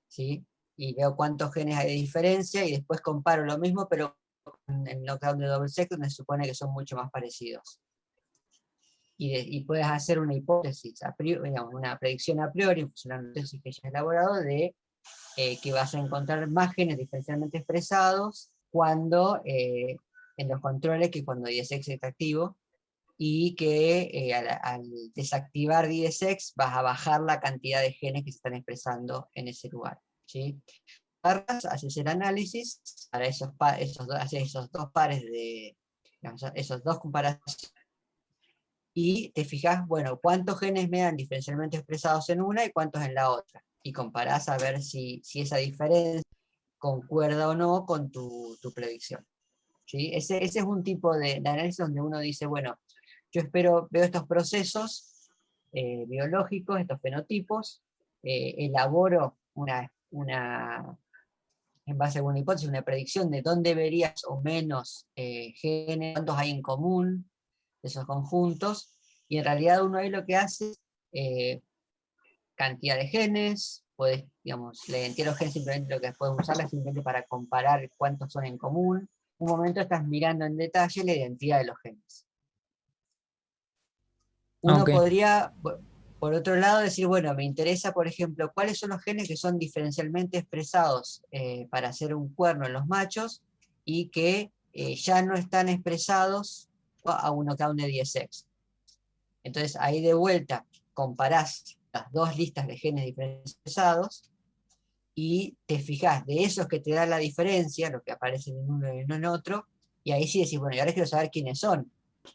¿sí? Y veo cuántos genes hay de diferencia y después comparo lo mismo, pero en knockdown de double sex, donde se supone que son mucho más parecidos. Y puedes hacer una hipótesis, digamos, una predicción a priori, una hipótesis que ya he elaborado, de que vas a encontrar más genes diferencialmente expresados cuando en los controles que cuando DSX está activo, y que al desactivar DSX vas a bajar la cantidad de genes que se están expresando en ese lugar, ¿sí? Haces el análisis para esos dos pares de, digamos, esos dos comparaciones, y te fijas, bueno, cuántos genes me dan diferencialmente expresados en una y cuántos en la otra, y comparás a ver si esa diferencia concuerda o no con tu predicción, ¿sí? Ese es un tipo de análisis donde uno dice, bueno, yo veo estos procesos biológicos, estos fenotipos, elaboro en base a una hipótesis, una predicción de dónde verías o menos genes, cuántos hay en común de esos conjuntos, y en realidad uno ahí lo que hace es cantidad de genes, digamos, la identidad de los genes simplemente lo que puedes usarla es simplemente para comparar cuántos son en común. Un momento estás mirando en detalle la identidad de los genes. Uno podría, por otro lado, decir, bueno, me interesa, por ejemplo, cuáles son los genes que son diferencialmente expresados para hacer un cuerno en los machos y que ya no están expresados a un knockdown de 10x. Entonces ahí de vuelta comparás las dos listas de genes diferencialmente expresados y te fijás de esos que te da la diferencia, lo que aparece en uno y no en otro, y ahí sí decís, bueno, y ahora quiero saber quiénes son.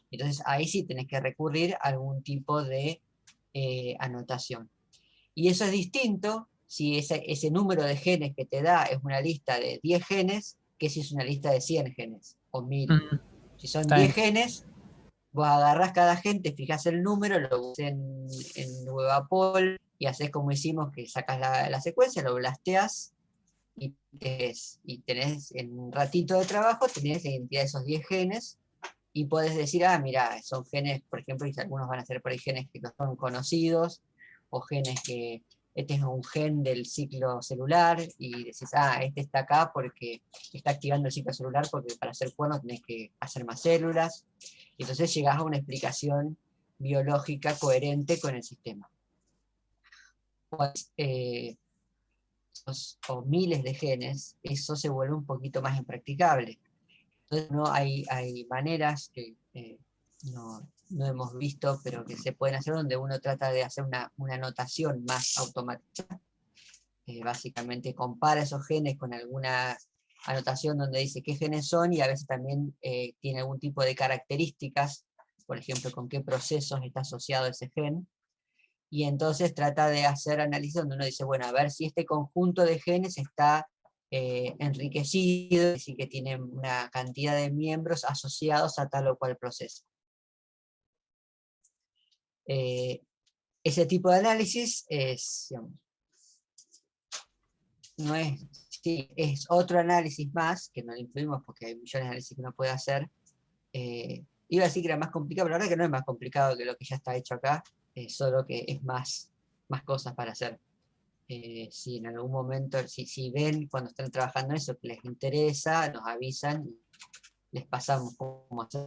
Entonces ahí sí tenés que recurrir a algún tipo de anotación. Y eso es distinto si ese número de genes que te da es una lista de 10 genes, que si es una lista de 100 genes, o 1000. Si son Está 10 bien. genes, vos agarrás cada gen, te fijas el número, lo buscas en Webapol, y haces como hicimos, que sacas la secuencia, lo blasteás, y tenés en un ratito de trabajo, tenés la identidad de esos 10 genes, y podés decir, mira, son genes, por ejemplo, y algunos van a ser por ahí genes que no son conocidos, o genes que, este es un gen del ciclo celular, y decís, este está acá porque está activando el ciclo celular, porque para hacer cuernos tenés que hacer más células, y entonces llegás a una explicación biológica coherente con el sistema. Pues, o miles de genes, eso se vuelve un poquito más impracticable. Entonces hay maneras que no hemos visto, pero que se pueden hacer, donde uno trata de hacer una anotación más automática. Básicamente compara esos genes con alguna anotación donde dice qué genes son, y a veces también tiene algún tipo de características, por ejemplo, con qué procesos está asociado ese gen. Y entonces trata de hacer análisis donde uno dice, bueno, a ver si este conjunto de genes está enriquecido, es decir, que tiene una cantidad de miembros asociados a tal o cual proceso. Ese tipo de análisis es, digamos, no es, sí, es otro análisis más, que no lo incluimos porque hay millones de análisis que uno puede hacer. Iba a decir que era más complicado, pero la verdad que no es más complicado que lo que ya está hecho acá, solo que es más cosas para hacer. Si en algún momento, si ven cuando están trabajando en eso que les interesa, nos avisan y les pasamos cómo hacer.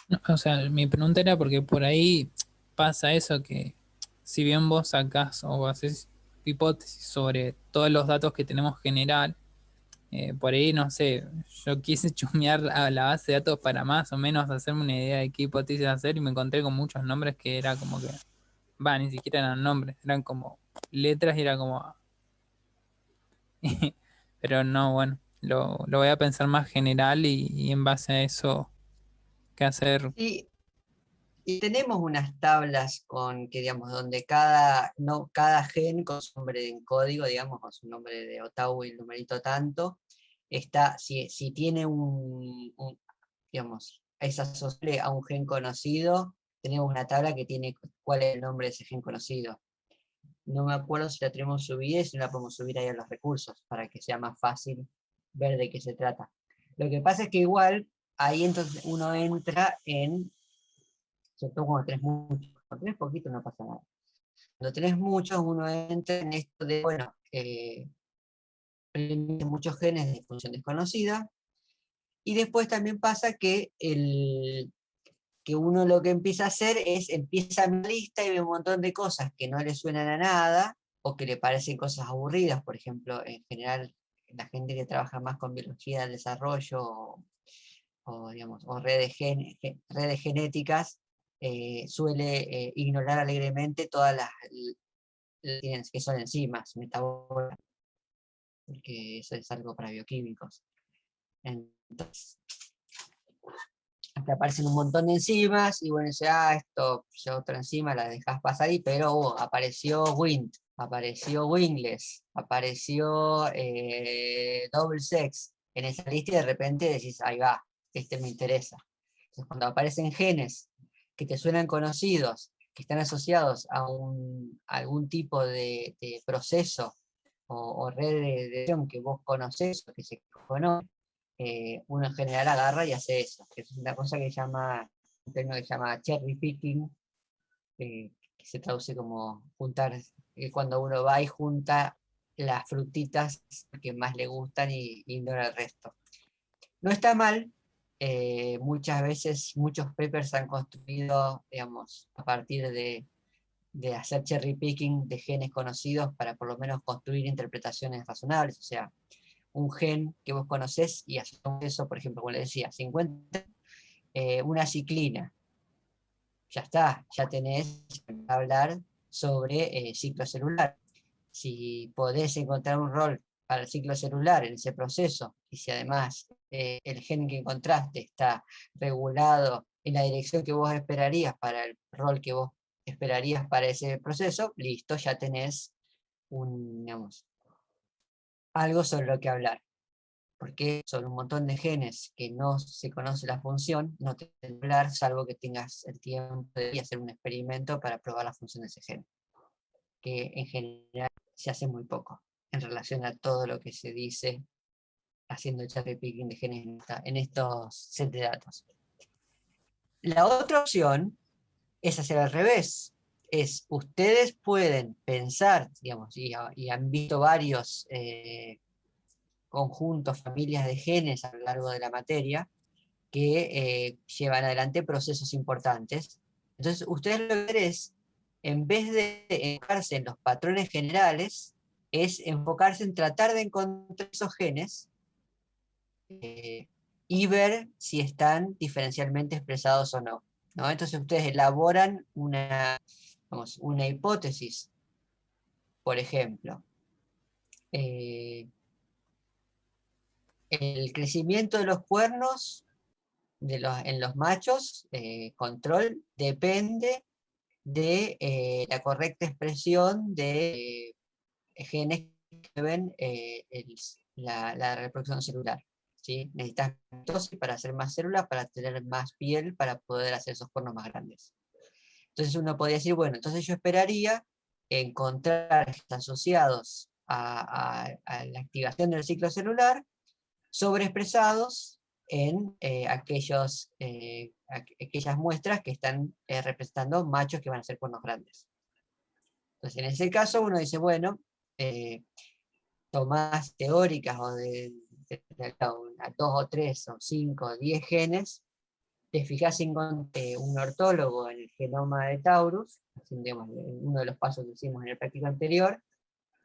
No, o sea, mi pregunta era porque por ahí pasa eso que si bien vos sacás o haces hipótesis sobre todos los datos que tenemos general, por ahí, no sé, yo quise chusmear a la base de datos para más o menos hacerme una idea de qué hipótesis hacer, y me encontré con muchos nombres que era como que, ni siquiera eran nombres, eran como letras, y era como... Pero no, bueno, lo voy a pensar más general, y en base a eso, qué hacer. Y tenemos unas tablas con que, digamos, donde cada gen con su nombre en código, digamos, con su nombre de Otahu y el numerito tanto, está, si tiene digamos, es asociable a un gen conocido, tenemos una tabla que tiene cuál es el nombre de ese gen conocido. No me acuerdo si la tenemos subida y si no la podemos subir ahí a los recursos, para que sea más fácil ver de qué se trata. Lo que pasa es que igual, ahí entonces uno entra en, sobre todo cuando tenés muchos, cuando tenés poquito no pasa nada. Cuando tenés muchos, uno entra en esto de, bueno, muchos genes de función desconocida, y después también pasa que uno lo que empieza a hacer es, empieza a mi lista y ve un montón de cosas que no le suenan a nada, o que le parecen cosas aburridas. Por ejemplo, en general, la gente que trabaja más con biología del desarrollo, digamos, o redes genéticas, suele ignorar alegremente todas las que son enzimas metabólicas, porque eso es algo para bioquímicos. Entonces, te aparecen un montón de enzimas, y bueno, dice, esto es otra enzima, la dejas pasar ahí, pero apareció Wnt, apareció Wingless, apareció Double Sex en esa lista, y de repente decís, ahí va, este me interesa. Entonces, cuando aparecen genes que te suenan conocidos, que están asociados a algún tipo de proceso o red de acción que vos conocés o que se conoce, uno en general agarra y hace eso, que es una cosa que llama, un término que se llama cherry picking, que se traduce como juntar, cuando uno va y junta las frutitas que más le gustan y ignora el resto. No está mal, muchas veces muchos papers han construido, digamos, a partir de hacer cherry picking de genes conocidos para por lo menos construir interpretaciones razonables. O sea, un gen que vos conocés y hacemos eso, por ejemplo, como le decía, 50, una ciclina. Ya está, ya tenés que hablar sobre ciclo celular. Si podés encontrar un rol para el ciclo celular en ese proceso, y si además el gen que encontraste está regulado en la dirección que vos esperarías para el rol que vos esperarías para ese proceso, listo, ya tenés digamos, algo sobre lo que hablar. Porque son un montón de genes que no se conoce la función, no te pueden hablar, salvo que tengas el tiempo de hacer un experimento para probar la función de ese gen, que en general se hace muy poco en relación a todo lo que se dice haciendo cherry picking de genes en estos sets de datos. La otra opción es hacer al revés. Ustedes pueden pensar, digamos, y han visto varios conjuntos, familias de genes a lo largo de la materia, que llevan adelante procesos importantes. Entonces, ustedes lo que hacen es, en vez de enfocarse en los patrones generales, es enfocarse en tratar de encontrar esos genes y ver si están diferencialmente expresados o no, ¿no? Entonces ustedes elaboran una hipótesis. Por ejemplo, el crecimiento de los cuernos en los machos, control, depende de la correcta expresión de genes que ven la reproducción celular. ¿Sí? Necesitas mitosis para hacer más células, para tener más piel, para poder hacer esos cuernos más grandes. Entonces uno podría decir, bueno, entonces yo esperaría encontrar asociados a la activación del ciclo celular, sobreexpresados en aquellas muestras que están representando machos que van a ser cuernos grandes. Entonces en ese caso uno dice, bueno, tomas teóricas o de 2 o 3 o 5 o 10 genes, te fijas en un ortólogo en el genoma de Taurus, digamos, uno de los pasos que hicimos en el práctico anterior,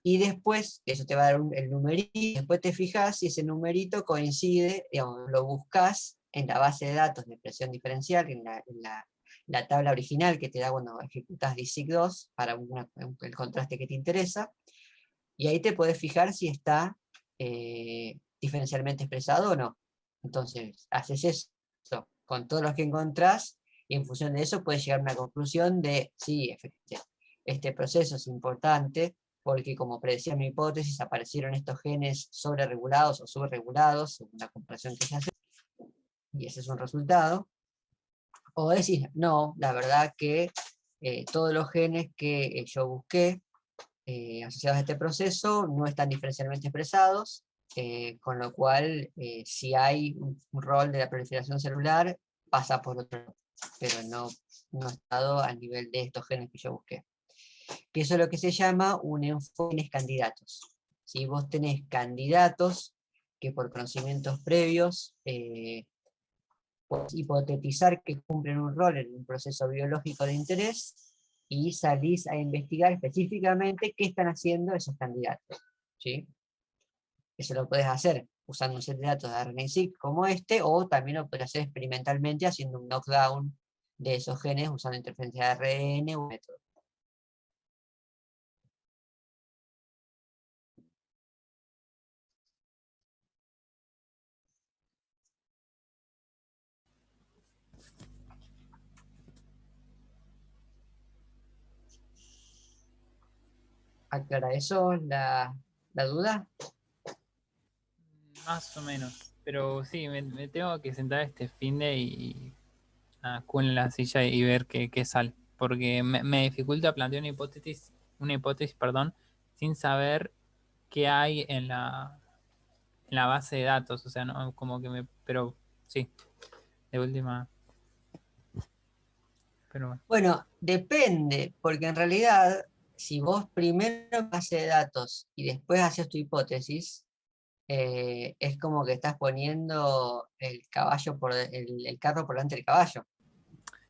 y después, eso te va a dar el numerito, y después te fijas si ese numerito coincide, digamos, lo buscas en la base de datos de expresión diferencial, en la tabla original que te da cuando ejecutas DISIC2 para el contraste que te interesa, y ahí te puedes fijar si está diferencialmente expresado o no. Entonces, haces eso con todos los que encontrás, y en función de eso puedes llegar a una conclusión de, sí, efectivamente, este proceso es importante, porque como predecía mi hipótesis, aparecieron estos genes sobreregulados o subregulados, según la comparación que se hace, y ese es un resultado. O decís, no, la verdad que todos los genes que yo busqué asociados a este proceso no están diferencialmente expresados, con lo cual si hay un rol de la proliferación celular, pasa por otro lado, pero no ha estado al nivel de estos genes que yo busqué. Que eso es lo que se llama un enfoque en candidatos. Si vos tenés candidatos que por conocimientos previos podés hipotetizar que cumplen un rol en un proceso biológico de interés, y salís a investigar específicamente qué están haciendo esos candidatos. ¿Sí? Eso lo puedes hacer usando un set de datos de RNA-seq como este, o también lo puedes hacer experimentalmente haciendo un knockdown de esos genes usando interferencia de ARN o método. ¿Aclara eso la duda? Más o menos. Pero sí, me tengo que sentar este finde y en la silla y ver qué sale. Porque me dificulta plantear una hipótesis, perdón, sin saber qué hay en la base de datos. O sea, no, como que pero sí, de última. Pero bueno. Bueno, depende, porque en realidad, si vos primero base de datos y después haces tu hipótesis, es como que estás poniendo el carro por delante del caballo.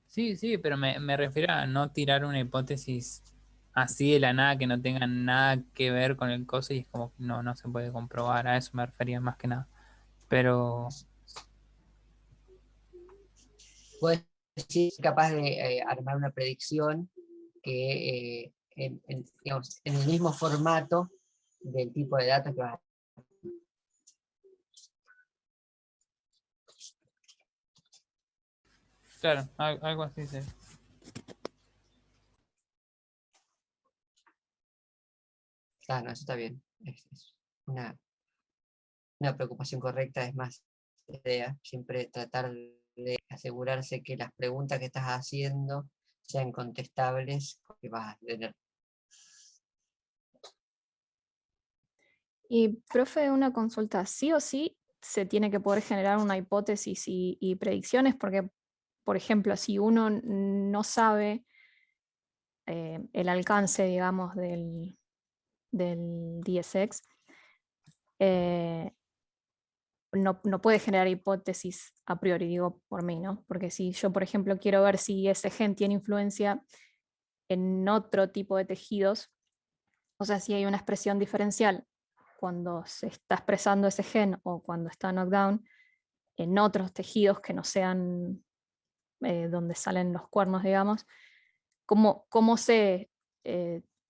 Sí, sí, pero me refiero a no tirar una hipótesis así de la nada que no tenga nada que ver con el coso y es como que no se puede comprobar. A eso me refería más que nada. Pero Puedes ser capaz de armar una predicción que digamos, en el mismo formato del tipo de datos que vas a... claro, algo así sí. Claro, no, eso está bien. Es una preocupación correcta, es más idea, siempre tratar de asegurarse que las preguntas que estás haciendo sean contestables, que vas a tener. Y, profe, una consulta, ¿sí o sí se tiene que poder generar una hipótesis y predicciones? Porque, por ejemplo, si uno no sabe el alcance, digamos, del DSX, no puede generar hipótesis a priori, digo por mí, ¿no? Porque si yo, por ejemplo, quiero ver si ese gen tiene influencia en otro tipo de tejidos, o sea, si hay una expresión diferencial cuando se está expresando ese gen o cuando está knockdown en otros tejidos que no sean donde salen los cuernos, digamos, ¿cómo sé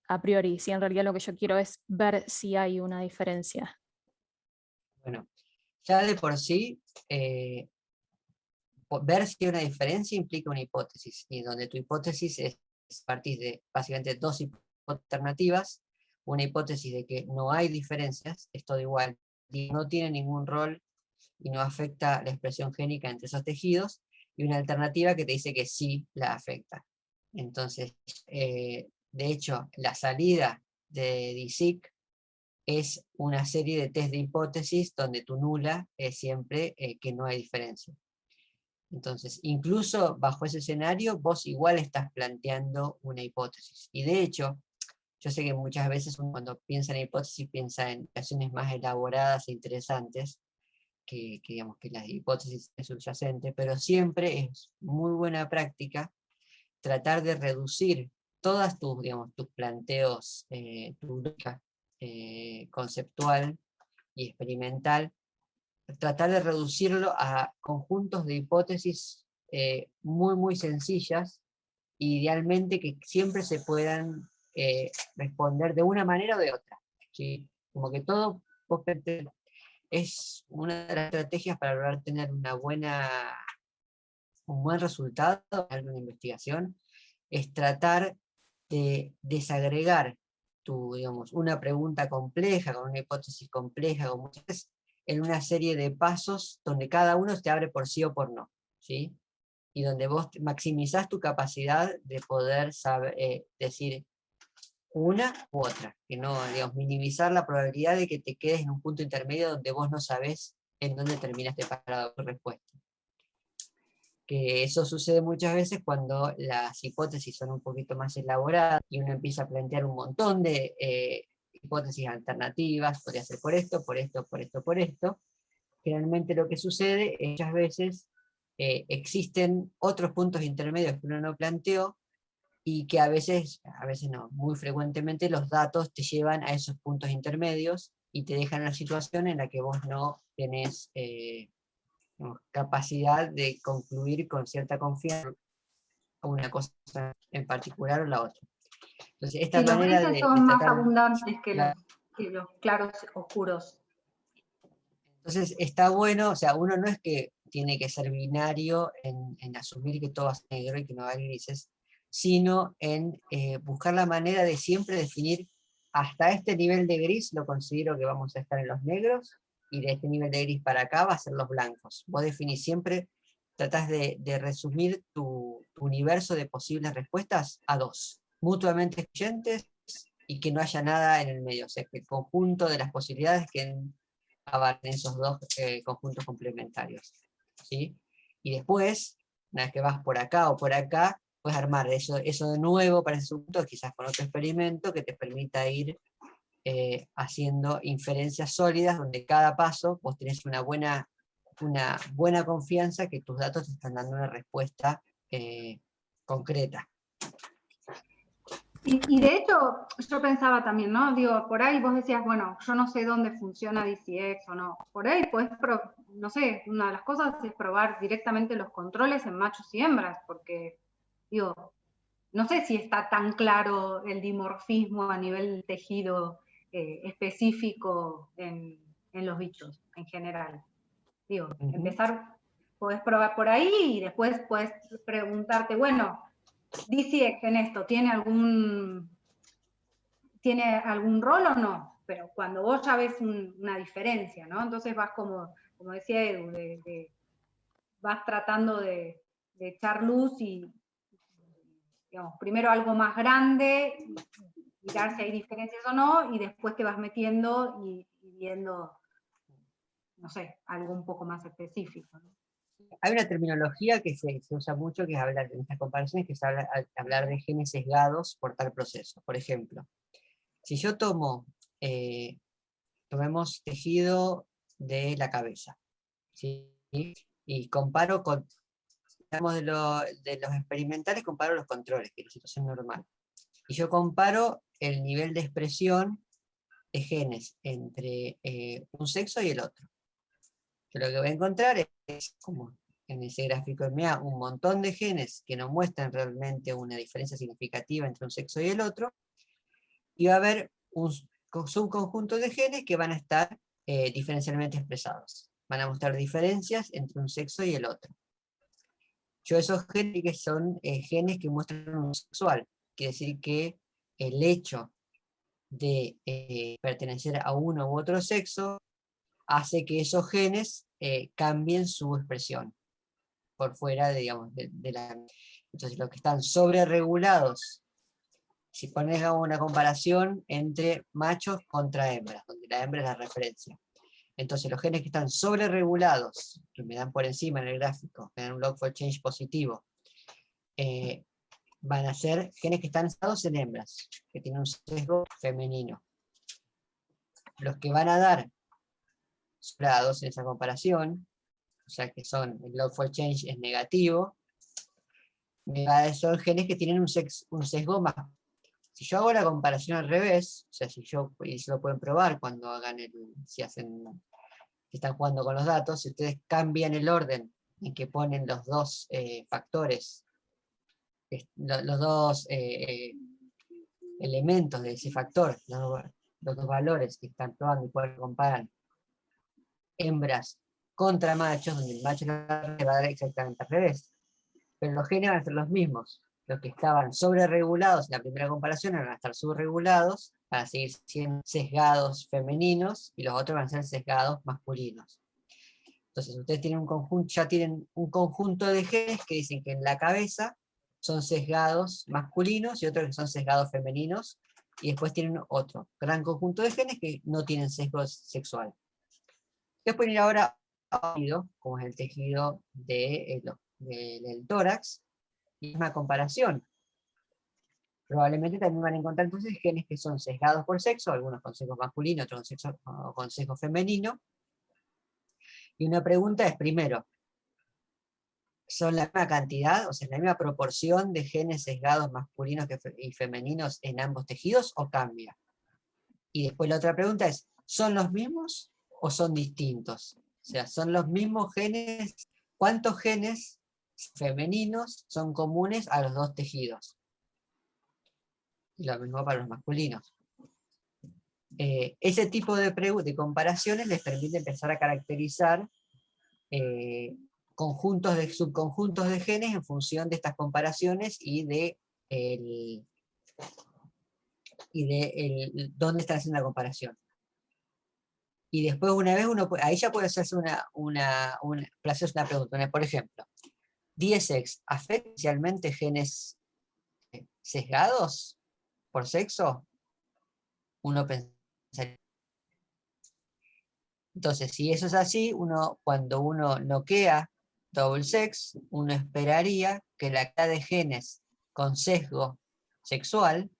a priori si en realidad lo que yo quiero es ver si hay una diferencia? Bueno, ya de por sí, ver si hay una diferencia implica una hipótesis, y donde tu hipótesis es a partir de básicamente dos alternativas, una hipótesis de que no hay diferencias, es todo igual, y no tiene ningún rol y no afecta la expresión génica entre esos tejidos, y una alternativa que te dice que sí la afecta. Entonces, de hecho, la salida de DSIC es una serie de test de hipótesis donde tu nula es siempre que no hay diferencia. Entonces, incluso bajo ese escenario, vos igual estás planteando una hipótesis. Y de hecho, yo sé que muchas veces uno cuando piensa en hipótesis piensa en acciones más elaboradas e interesantes digamos, que la hipótesis es subyacente, pero siempre es muy buena práctica tratar de reducir todas digamos, tus planteos, tu lógica conceptual y experimental, tratar de reducirlo a conjuntos de hipótesis muy sencillas, idealmente que siempre se puedan responder de una manera o de otra, ¿sí? Como que todo es una de las estrategias para lograr tener un buen resultado en una investigación, es tratar de desagregar digamos, una pregunta compleja, con una hipótesis compleja, en una serie de pasos donde cada uno te abre por sí o por no, ¿sí? Y donde vos maximizás tu capacidad de poder decir una u otra, que no, digamos, minimizar la probabilidad de que te quedes en un punto intermedio donde vos no sabés en dónde terminaste parado tu respuesta. Que eso sucede muchas veces cuando las hipótesis son un poquito más elaboradas y uno empieza a plantear un montón de hipótesis alternativas, podría ser por esto, por esto, por esto, por esto. Generalmente lo que sucede es muchas veces existen otros puntos intermedios que uno no planteó y que a veces no, muy frecuentemente los datos te llevan a esos puntos intermedios y te dejan en una situación en la que vos no tenés capacidad de concluir con cierta confianza una cosa en particular o la otra. Entonces, esta Sí, los manera grises de son más tratar, abundantes que los claros oscuros. entonces está bueno, o sea, uno no es que tiene que ser binario en asumir que todo es negro y que no hay grises, sino en buscar la manera de siempre definir hasta este nivel de gris lo considero que vamos a estar en los negros, y de este nivel de gris para acá va a ser los blancos. Vos definís siempre, tratás de resumir tu universo de posibles respuestas a dos, mutuamente excluyentes y que no haya nada en el medio, o sea, que el conjunto de las posibilidades queden abarquen esos dos conjuntos complementarios, ¿sí? Y después, una vez que vas por acá o por acá, puedes armar eso de nuevo para ese asunto, quizás con otro experimento que te permita ir haciendo inferencias sólidas, donde cada paso vos tenés una buena confianza que tus datos te están dando una respuesta concreta. Y de hecho, yo pensaba también, ¿no? Digo, por ahí vos decías, bueno, yo no sé dónde funciona DCX o no. Por ahí puedes, no sé, una de las cosas es probar directamente los controles en machos y hembras, porque, digo, no sé si está tan claro el dimorfismo a nivel tejido específico en los bichos en general. Digo, empezar, podés probar por ahí y después podés preguntarte, bueno, DCX en esto, ¿tiene tiene algún rol o no, pero cuando vos ya ves una diferencia, ¿no? Entonces vas como decía Edu, vas tratando de echar luz y, digamos, primero algo más grande, mirar si hay diferencias o no, y después te vas metiendo y viendo, no sé, algo un poco más específico, ¿no? Hay una terminología que se usa mucho, que es hablar en estas comparaciones, que es hablar de genes sesgados por tal proceso. Por ejemplo, si yo tomemos tejido de la cabeza, ¿sí? Y comparo digamos, de los experimentales, comparo los controles, que es la situación normal. Y yo comparo el nivel de expresión de genes entre un sexo y el otro. Yo lo que voy a encontrar es, como en ese gráfico MA, un montón de genes que no muestran realmente una diferencia significativa entre un sexo y el otro, y va a haber un subconjunto de genes que van a estar diferencialmente expresados. Van a mostrar diferencias entre un sexo y el otro. Yo esos genes que son genes que muestran un sexual, quiere decir que el hecho de pertenecer a uno u otro sexo hace que esos genes cambien su expresión por fuera digamos, de la... Entonces los que están sobreregulados, si pones una comparación entre machos contra hembras, donde la hembra es la referencia. Entonces los genes que están sobreregulados, que me dan por encima en el gráfico, que dan un log4change positivo, van a ser genes que están estados en hembras, que tienen un sesgo femenino. Los que van a dar lados en esa comparación, o sea que son, el log4change es negativo, son genes que tienen un sesgo más. Si yo hago la comparación al revés, o sea, y eso lo pueden probar cuando hagan si están jugando con los datos, si ustedes cambian el orden en que ponen los dos factores, los dos elementos de ese factor, los dos valores que están probando y pueden comparar hembras contra machos, donde el macho va a dar exactamente al revés. Pero los genes van a ser los mismos. Los que estaban sobreregulados en la primera comparación van a estar subregulados para seguir siendo sesgados femeninos, y los otros van a ser sesgados masculinos. Entonces ustedes tienen ya tienen un conjunto de genes que dicen que en la cabeza son sesgados masculinos y otros que son sesgados femeninos, y después tienen otro gran conjunto de genes que no tienen sesgo sexual. Ustedes pueden ir ahora a un tejido, como es el tejido del tórax, y misma comparación. Probablemente también van a encontrar entonces genes que son sesgados por sexo, algunos con sesgo masculino, otros con sesgo femenino. Y una pregunta es, primero, ¿son la misma cantidad, o sea, la misma proporción de genes sesgados masculinos y femeninos en ambos tejidos, o cambia? Y después la otra pregunta es, ¿son los mismos o son distintos? O sea, ¿son los mismos genes? ¿Cuántos genes femeninos son comunes a los dos tejidos? Y lo mismo para los masculinos. Ese tipo de comparaciones les permite empezar a caracterizar subconjuntos de genes en función de estas comparaciones y de dónde están haciendo la comparación. Y después, una vez ahí ya puede hacerse una pregunta. Por ejemplo, ¿DSX afecta especialmente genes sesgados por sexo? Uno pensaría. Entonces, si eso es así, cuando uno noquea double sex, uno esperaría que la cantidad de genes con sesgo sexual,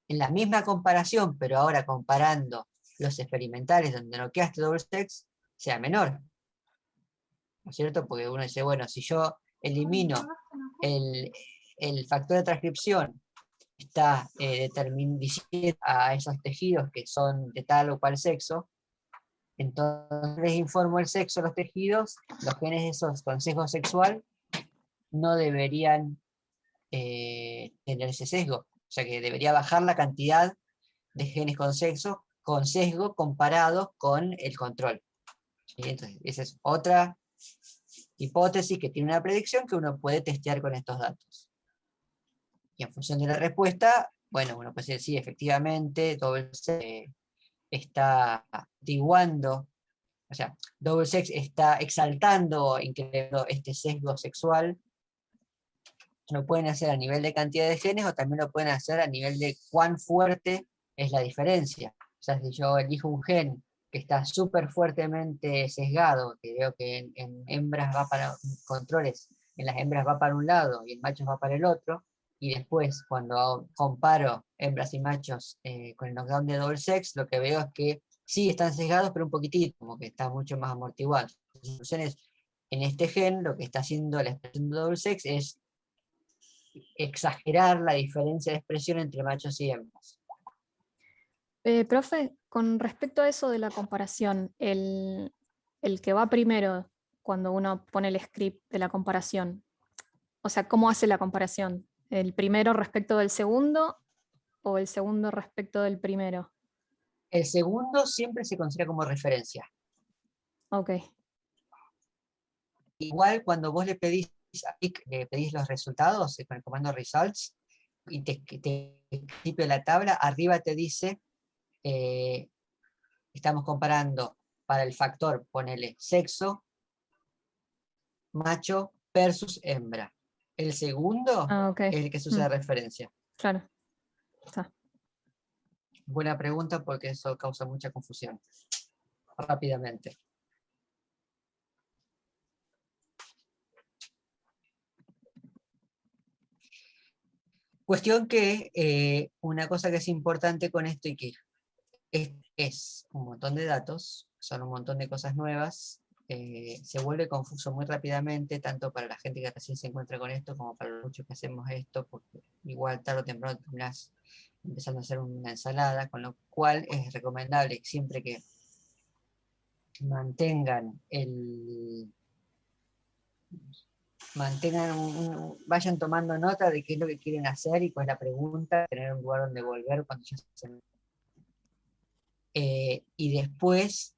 en la misma comparación, pero ahora comparando los experimentales donde noqueaste double sex, sea menor. ¿No es cierto? Porque uno dice, bueno, si yo elimino el factor de transcripción, está diciendo a esos tejidos que son de tal o cual sexo, entonces les informo el sexo de los tejidos, los genes esos con sesgo sexual no deberían tener ese sesgo. O sea que debería bajar la cantidad de genes con sesgo comparados con el control. ¿Sí? Entonces, esa es otra hipótesis que tiene una predicción que uno puede testear con estos datos. Y en función de la respuesta, bueno, uno puede decir, sí, efectivamente, doble sex está atiguando, o sea, double sex está exaltando, incrementando este sesgo sexual. Lo pueden hacer a nivel de cantidad de genes o también lo pueden hacer a nivel de cuán fuerte es la diferencia. O sea, si yo elijo un gen que está súper fuertemente sesgado, que veo que en hembras va para controles, en las hembras va para un lado y en machos va para el otro, y después cuando comparo hembras y machos con el knockdown de double sex, lo que veo es que sí están sesgados, pero un poquitito, como que está mucho más amortiguado. Entonces, en este gen, lo que está haciendo la expresión de double sex es exagerar la diferencia de expresión entre machos y hembras. Profe, con respecto a eso de la comparación, el que va primero cuando uno pone el script de la comparación, o sea, ¿cómo hace la comparación? ¿El primero respecto del segundo o el segundo respecto del primero? El segundo siempre se considera como referencia. Ok. Igual cuando vos le pedís a PIC, le pedís los resultados con el comando results, y te principio la tabla, arriba te dice, estamos comparando para el factor, ponele sexo, macho versus hembra. El segundo Okay. es el que se usa de referencia. Claro. Está. Buena pregunta porque eso causa mucha confusión. Rápidamente. Cuestión que una cosa que es importante con esto y que es un montón de datos, son un montón de cosas nuevas, se vuelve confuso muy rápidamente, tanto para la gente que recién se encuentra con esto, como para los muchos que hacemos esto, porque igual tarde o temprano terminás empezando a hacer una ensalada, con lo cual es recomendable siempre que mantengan vayan tomando nota de qué es lo que quieren hacer y cuál es la pregunta, tener un lugar donde volver cuando ya se hacen. Y después,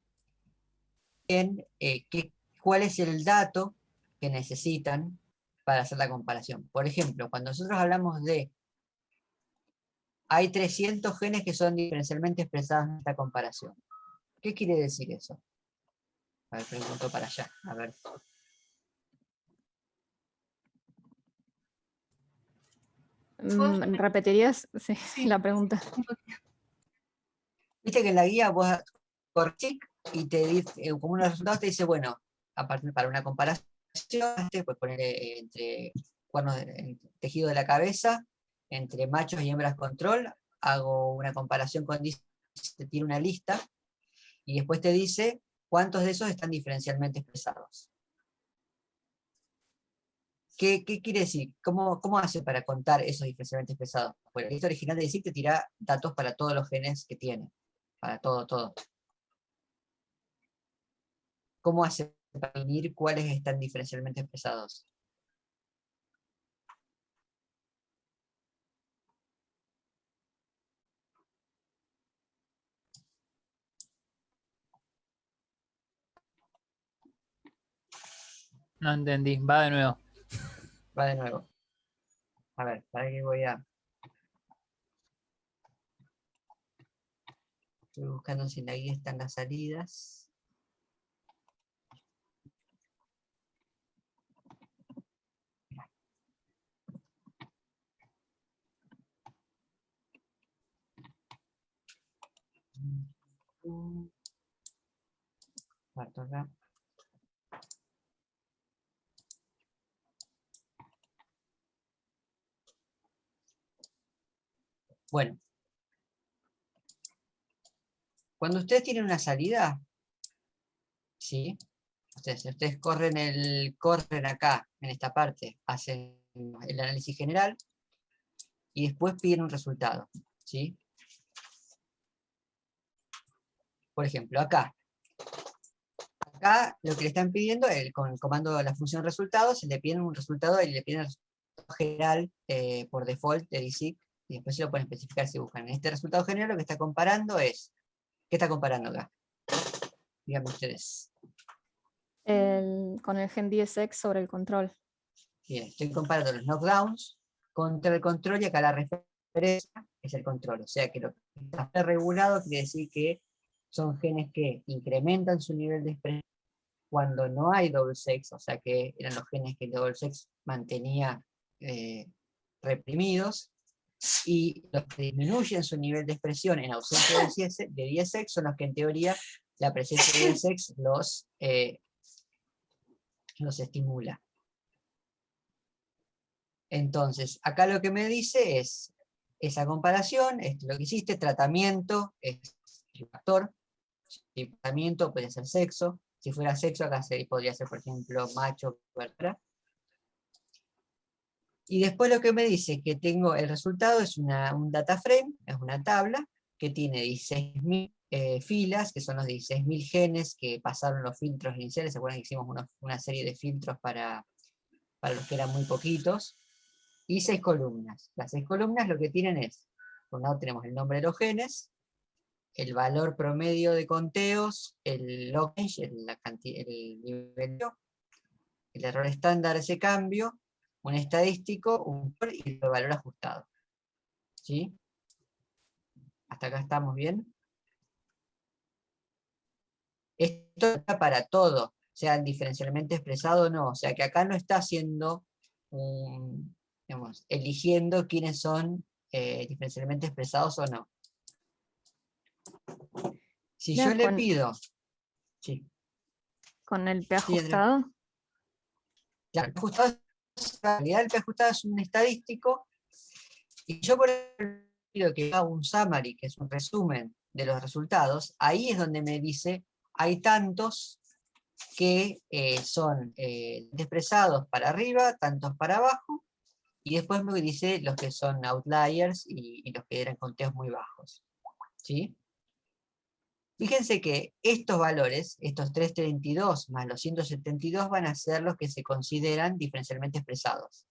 cuál es el dato que necesitan para hacer la comparación. Por ejemplo, cuando nosotros hablamos de hay 300 genes que son diferencialmente expresados en esta comparación. ¿Qué quiere decir eso? A ver, pregunto para allá. A ver. ¿Repetirías la pregunta? Viste que en la guía vos corchís y te dice, como unos resultados te dice, bueno, aparte para una comparación, pues poner entre cuernos tejido de la cabeza, entre machos y hembras control, hago una comparación con, te tira una lista, y después te dice cuántos de esos están diferencialmente expresados. ¿Qué quiere decir? ¿Cómo hace para contar esos diferencialmente expresados? Bueno, el texto original de DISIC te tira datos para todos los genes que tiene, para todo. ¿Cómo hace para definir cuáles están diferencialmente expresados? No entendí, va de nuevo. Va de nuevo. A ver, para que voy a... Estoy buscando si en la guía están las salidas. Parto acá. Bueno. Cuando ustedes tienen una salida, ¿sí? Ustedes corren acá, en esta parte, hacen el análisis general, y después piden un resultado, ¿sí? Por ejemplo, acá lo que le están pidiendo, con el comando de la función resultados, se le piden un resultado y le piden el resultado general por default de DISIC, y después se lo pueden especificar si buscan. En este resultado general lo que está comparando es, ¿qué está comparando acá? Díganme ustedes. Con el gen 10X sobre el control. Bien, estoy comparando los knockdowns contra el control, y acá la referencia expresa es el control. O sea que lo que está regulado quiere decir que son genes que incrementan su nivel de expresión cuando no hay double sex, o sea que eran los genes que el double sex mantenía reprimidos, y los que disminuyen su nivel de expresión en ausencia de DSX son los que en teoría la presencia de DSX los estimula. Entonces, acá lo que me dice es esa comparación, es lo que hiciste, tratamiento es el factor, si tratamiento puede ser sexo, si fuera sexo acá podría ser, por ejemplo, macho, hembra. Y después lo que me dice que tengo, el resultado es un data frame, es una tabla, que tiene 16.000 filas, que son los 16.000 genes que pasaron los filtros iniciales. ¿Se acuerdan que hicimos una serie de filtros para los que eran muy poquitos? Y 6 columnas. Las 6 columnas lo que tienen es, por un lado tenemos el nombre de los genes, el valor promedio de conteos, el log range, el nivel, el error estándar de ese cambio, un estadístico, y el valor ajustado. ¿Sí? ¿Hasta acá estamos bien? Esto está para todo, sea diferencialmente expresado o no. O sea que acá no está haciendo digamos, eligiendo quiénes son diferencialmente expresados o no. Si Ya, yo le pido... Sí. Con el P Sí, Andrea. ajustado. Claro, el P ajustado, en realidad el P ajustado es un estadístico, y yo por ejemplo pido que haga un summary, que es un resumen de los resultados. Ahí es donde me dice, hay tantos que son expresados para arriba, tantos para abajo, y después me dice los que son outliers y los que eran conteos muy bajos. ¿Sí? Fíjense que estos valores, estos 332 más los 172, van a ser los que se consideran diferencialmente expresados.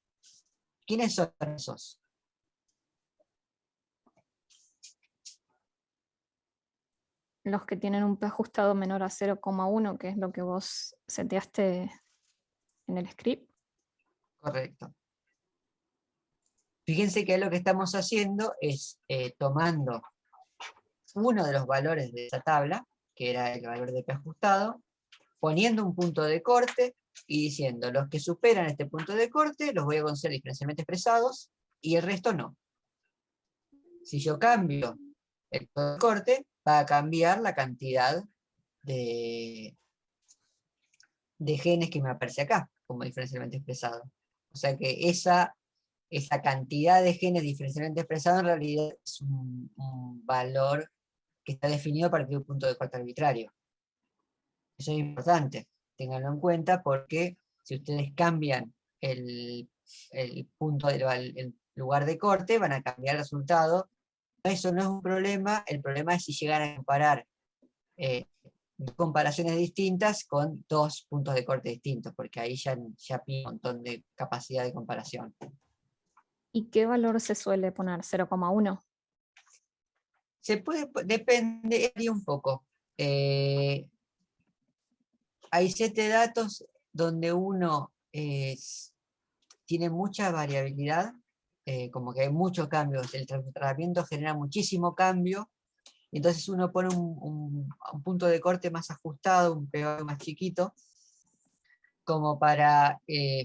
¿Quiénes son esos? Los que tienen un P ajustado menor a 0,1, que es lo que vos seteaste en el script. Correcto. Fíjense que lo que estamos haciendo es tomando uno de los valores de esa tabla, que era el valor de P ajustado, poniendo un punto de corte y diciendo, los que superan este punto de corte los voy a considerar diferencialmente expresados y el resto no. Si yo cambio el punto de corte, va a cambiar la cantidad de genes que me aparece acá, como diferencialmente expresado. O sea que esa cantidad de genes diferencialmente expresados en realidad es un valor que está definido a partir de un punto de corte arbitrario. Eso es importante, ténganlo en cuenta, porque si ustedes cambian el punto el lugar de corte, van a cambiar el resultado. Eso no es un problema, el problema es si llegan a comparar dos comparaciones distintas con dos puntos de corte distintos, porque ahí ya pide un montón de capacidad de comparación. ¿Y qué valor se suele poner? ¿0,1? Se puede, depende un poco. Hay 7 datos donde uno tiene mucha variabilidad, como que hay muchos cambios, el tratamiento genera muchísimo cambio, entonces uno pone un punto de corte más ajustado, un p-value más chiquito, como para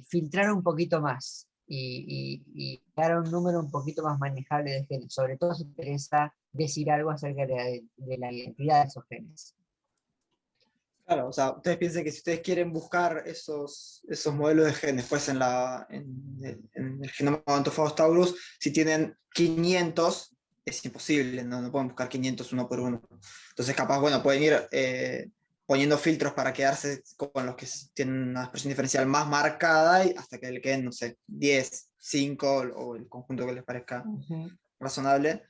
filtrar un poquito más y dar un número un poquito más manejable de genes, sobre todo si interesa decir algo acerca de la identidad de esos genes. Claro, o sea, ustedes piensen que si ustedes quieren buscar esos modelos de genes, pues en el genoma de Ontophagos taurus, si tienen 500, es imposible, no pueden buscar 500 uno por uno. Entonces, capaz, bueno, pueden ir poniendo filtros para quedarse con los que tienen una expresión diferencial más marcada hasta que le queden, no sé, 10, 5 o el conjunto que les parezca razonable.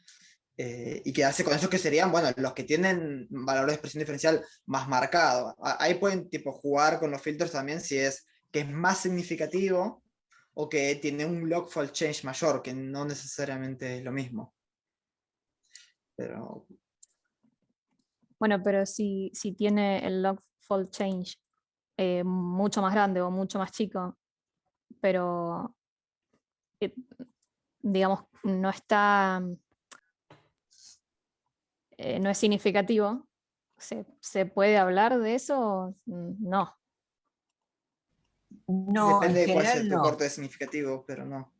Y quedarse con esos que serían, bueno, los que tienen valor de expresión diferencial más marcado. Ahí pueden tipo jugar con los filtros también si es que es más significativo o que tiene un log-fold change mayor, que no necesariamente es lo mismo. Pero... Bueno, pero si tiene el log-fold change mucho más grande o mucho más chico, pero digamos, no está, no es significativo, ¿se puede hablar de eso? No. No, en Depende de cuál sea general tu no. corte significativo, pero no.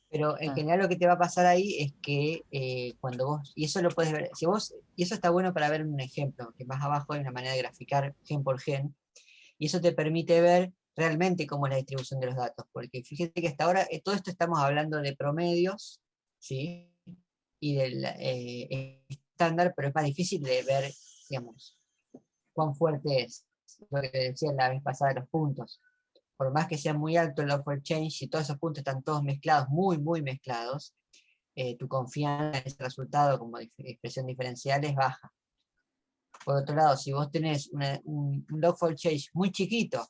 Pero en general lo que te va a pasar ahí es que cuando vos, y eso lo puedes ver, si vos, y eso está bueno para ver un ejemplo, que más abajo hay una manera de graficar gen por gen, y eso te permite ver realmente cómo es la distribución de los datos, porque fíjate que hasta ahora todo esto estamos hablando de promedios, ¿sí? Y del estándar, pero es más difícil de ver, digamos, cuán fuerte es, lo que te decía la vez pasada de los puntos. Por más que sea muy alto el log for change, si todos esos puntos están todos mezclados, muy, muy mezclados, tu confianza en ese resultado como expresión diferencial es baja. Por otro lado, si vos tenés un log for change muy chiquito,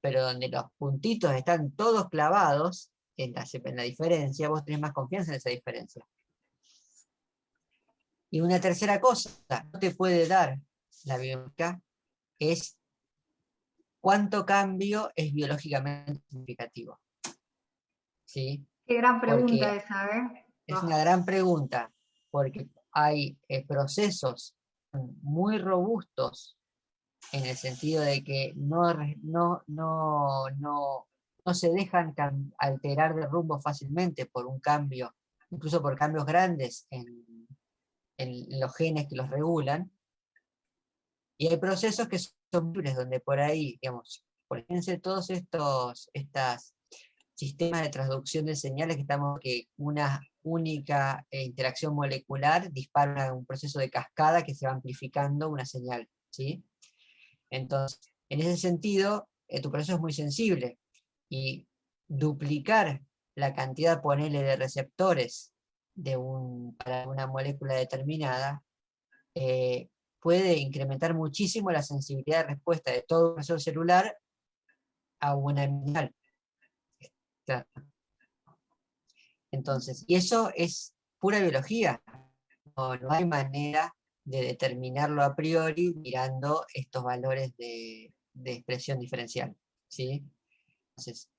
pero donde los puntitos están todos clavados en la diferencia, vos tenés más confianza en esa diferencia. Y una tercera cosa que no te puede dar la biométrica es cuánto cambio es biológicamente significativo. ¿Sí? Qué gran pregunta Porque esa, ¿eh? es una gran pregunta, porque hay procesos muy robustos en el sentido de que no se dejan alterar de rumbo fácilmente por un cambio, incluso por cambios grandes en los genes que los regulan. Y hay procesos que son libres, donde por ahí, digamos, por ejemplo, todos estos sistemas de transducción de señales que una única interacción molecular dispara un proceso de cascada que se va amplificando una señal, ¿sí? Entonces, en ese sentido, tu proceso es muy sensible, y duplicar la cantidad, ponele, de receptores para una molécula determinada, puede incrementar muchísimo la sensibilidad de respuesta de todo un proceso celular a una señal. Claro. Entonces, y eso es pura biología. No hay manera de determinarlo a priori mirando estos valores de expresión diferencial, ¿sí? Entonces,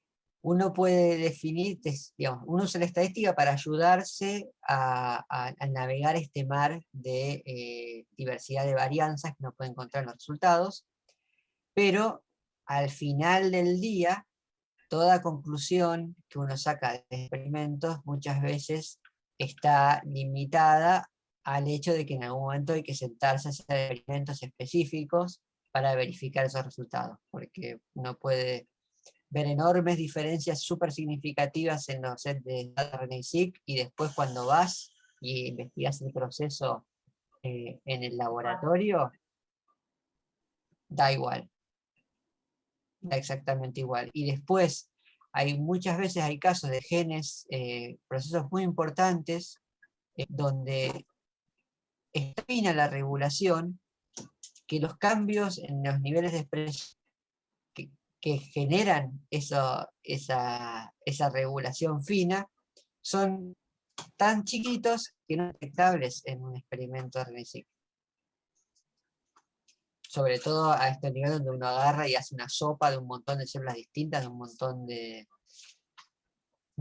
uno puede definir, digamos, uno usa la estadística para ayudarse a navegar este mar de diversidad de varianzas que uno puede encontrar en los resultados, pero al final del día, toda conclusión que uno saca de experimentos muchas veces está limitada al hecho de que en algún momento hay que sentarse a hacer experimentos específicos para verificar esos resultados, porque uno puede ver enormes diferencias súper significativas en los sets de data RNA-seq, y después cuando vas y investigas el proceso en el laboratorio, da igual. Da exactamente igual. Y después, muchas veces hay casos de genes, procesos muy importantes, donde es fina la regulación, que los cambios en los niveles de expresión que generan esa regulación fina son tan chiquitos que no son detectables en un experimento de RNA-seq. Sobre todo a este nivel donde uno agarra y hace una sopa de un montón de células distintas, de un montón de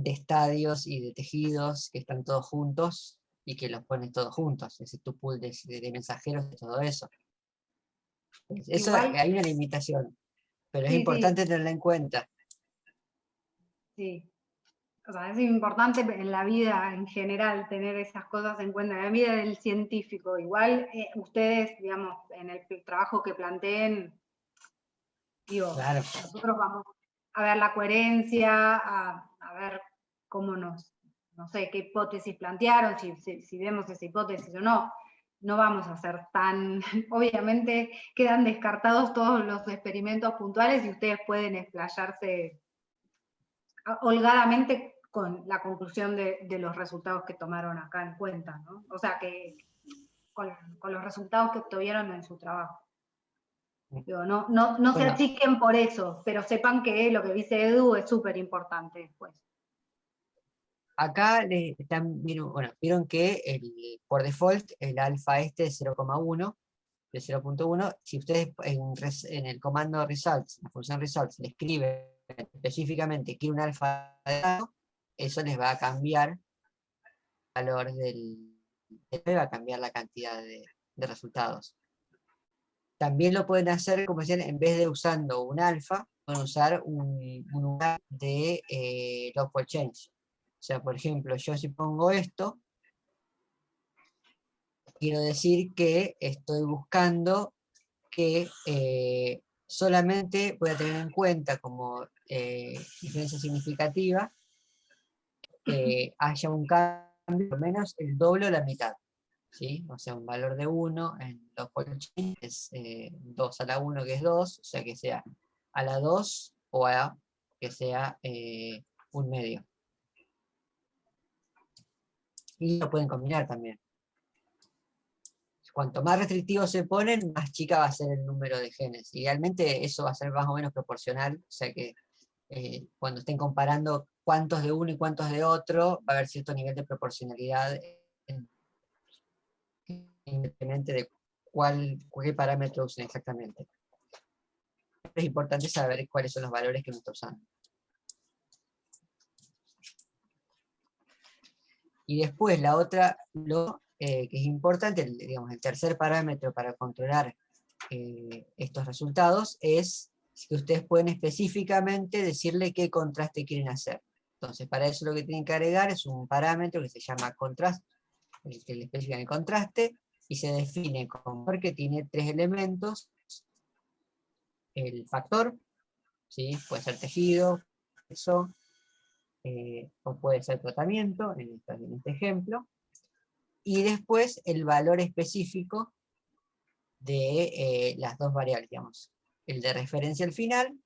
estadios y de tejidos que están todos juntos y que los pones todos juntos, ese tu pool de mensajeros y todo eso. Eso Igual, hay una limitación, pero es sí, importante tenerla en cuenta. sí. O sea, es importante en la vida en general tener esas cosas en cuenta, en la vida del científico. Igual ustedes, digamos, en el trabajo que planteen, digo, Claro. nosotros vamos a ver la coherencia, a ver cómo no sé, qué hipótesis plantearon, si vemos esa hipótesis o no. No vamos a ser tan, obviamente quedan descartados todos los experimentos puntuales y ustedes pueden explayarse holgadamente con la conclusión de los resultados que tomaron acá en cuenta, ¿no? O sea, que con los resultados que obtuvieron en su trabajo. Digo, no se achiquen por eso, pero sepan que lo que dice Edu es súper importante después. Acá vieron que por default el alfa es 0,1, de 0.1, si ustedes en el comando results, la función results, le escriben específicamente quiero un alfa de dato, eso les va a cambiar valor va a cambiar la cantidad de resultados. También lo pueden hacer, como decían, en vez de usando un alfa, pueden usar un lugar de log4 change. O sea, por ejemplo, yo si pongo esto, quiero decir que estoy buscando que solamente voy a tener en cuenta como diferencia significativa que haya un cambio por lo menos el doble o la mitad. ¿Sí? O sea, un valor de 1 en log4 change es 2 a la 1, que es 2, o sea que sea a la 2 o a que sea un medio. Y lo pueden combinar también. Cuanto más restrictivos se ponen, más chica va a ser el número de genes. Idealmente eso va a ser más o menos proporcional, o sea que cuando estén comparando cuántos de uno y cuántos de otro, va a haber cierto nivel de proporcionalidad independientemente de qué parámetro usen exactamente. Es importante saber cuáles son los valores que uno está usando. Y después la otra, que es importante, digamos, el tercer parámetro para controlar estos resultados es que ustedes pueden específicamente decirle qué contraste quieren hacer. Entonces, para eso lo que tienen que agregar es un parámetro que se llama contraste, el que le especifica el contraste, y se define como que tiene 3 elementos: el factor, ¿sí? Puede ser tejido, peso, o puede ser tratamiento, en este ejemplo, y después el valor específico de las dos variables, digamos, el de referencia al final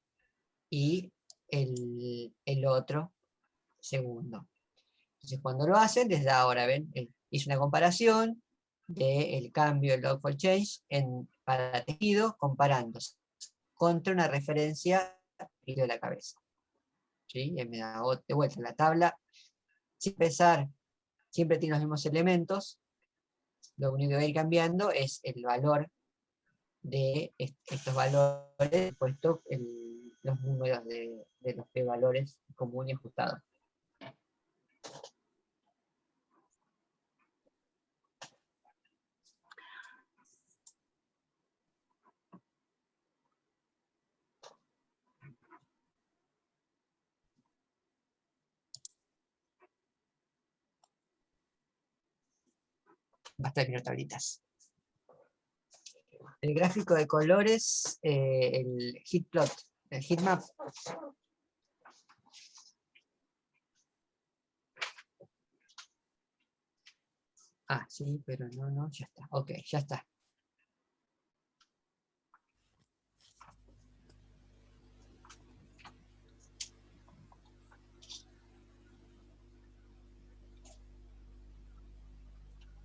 y el otro segundo. Entonces cuando lo hacen, desde ahora, ven, hice una comparación del cambio del log4 change para tejido, comparándose contra una referencia de la cabeza. ¿Sí? Y me da de vuelta la tabla, sin pesar, siempre tiene los mismos elementos, lo único que va a ir cambiando es el valor de estos valores, puesto los números de los p-valores común y ajustado. Basta de mirar tablitas. El gráfico de colores, el heat plot, el heat map. Ah, sí, pero no, ya está. Ok, ya está.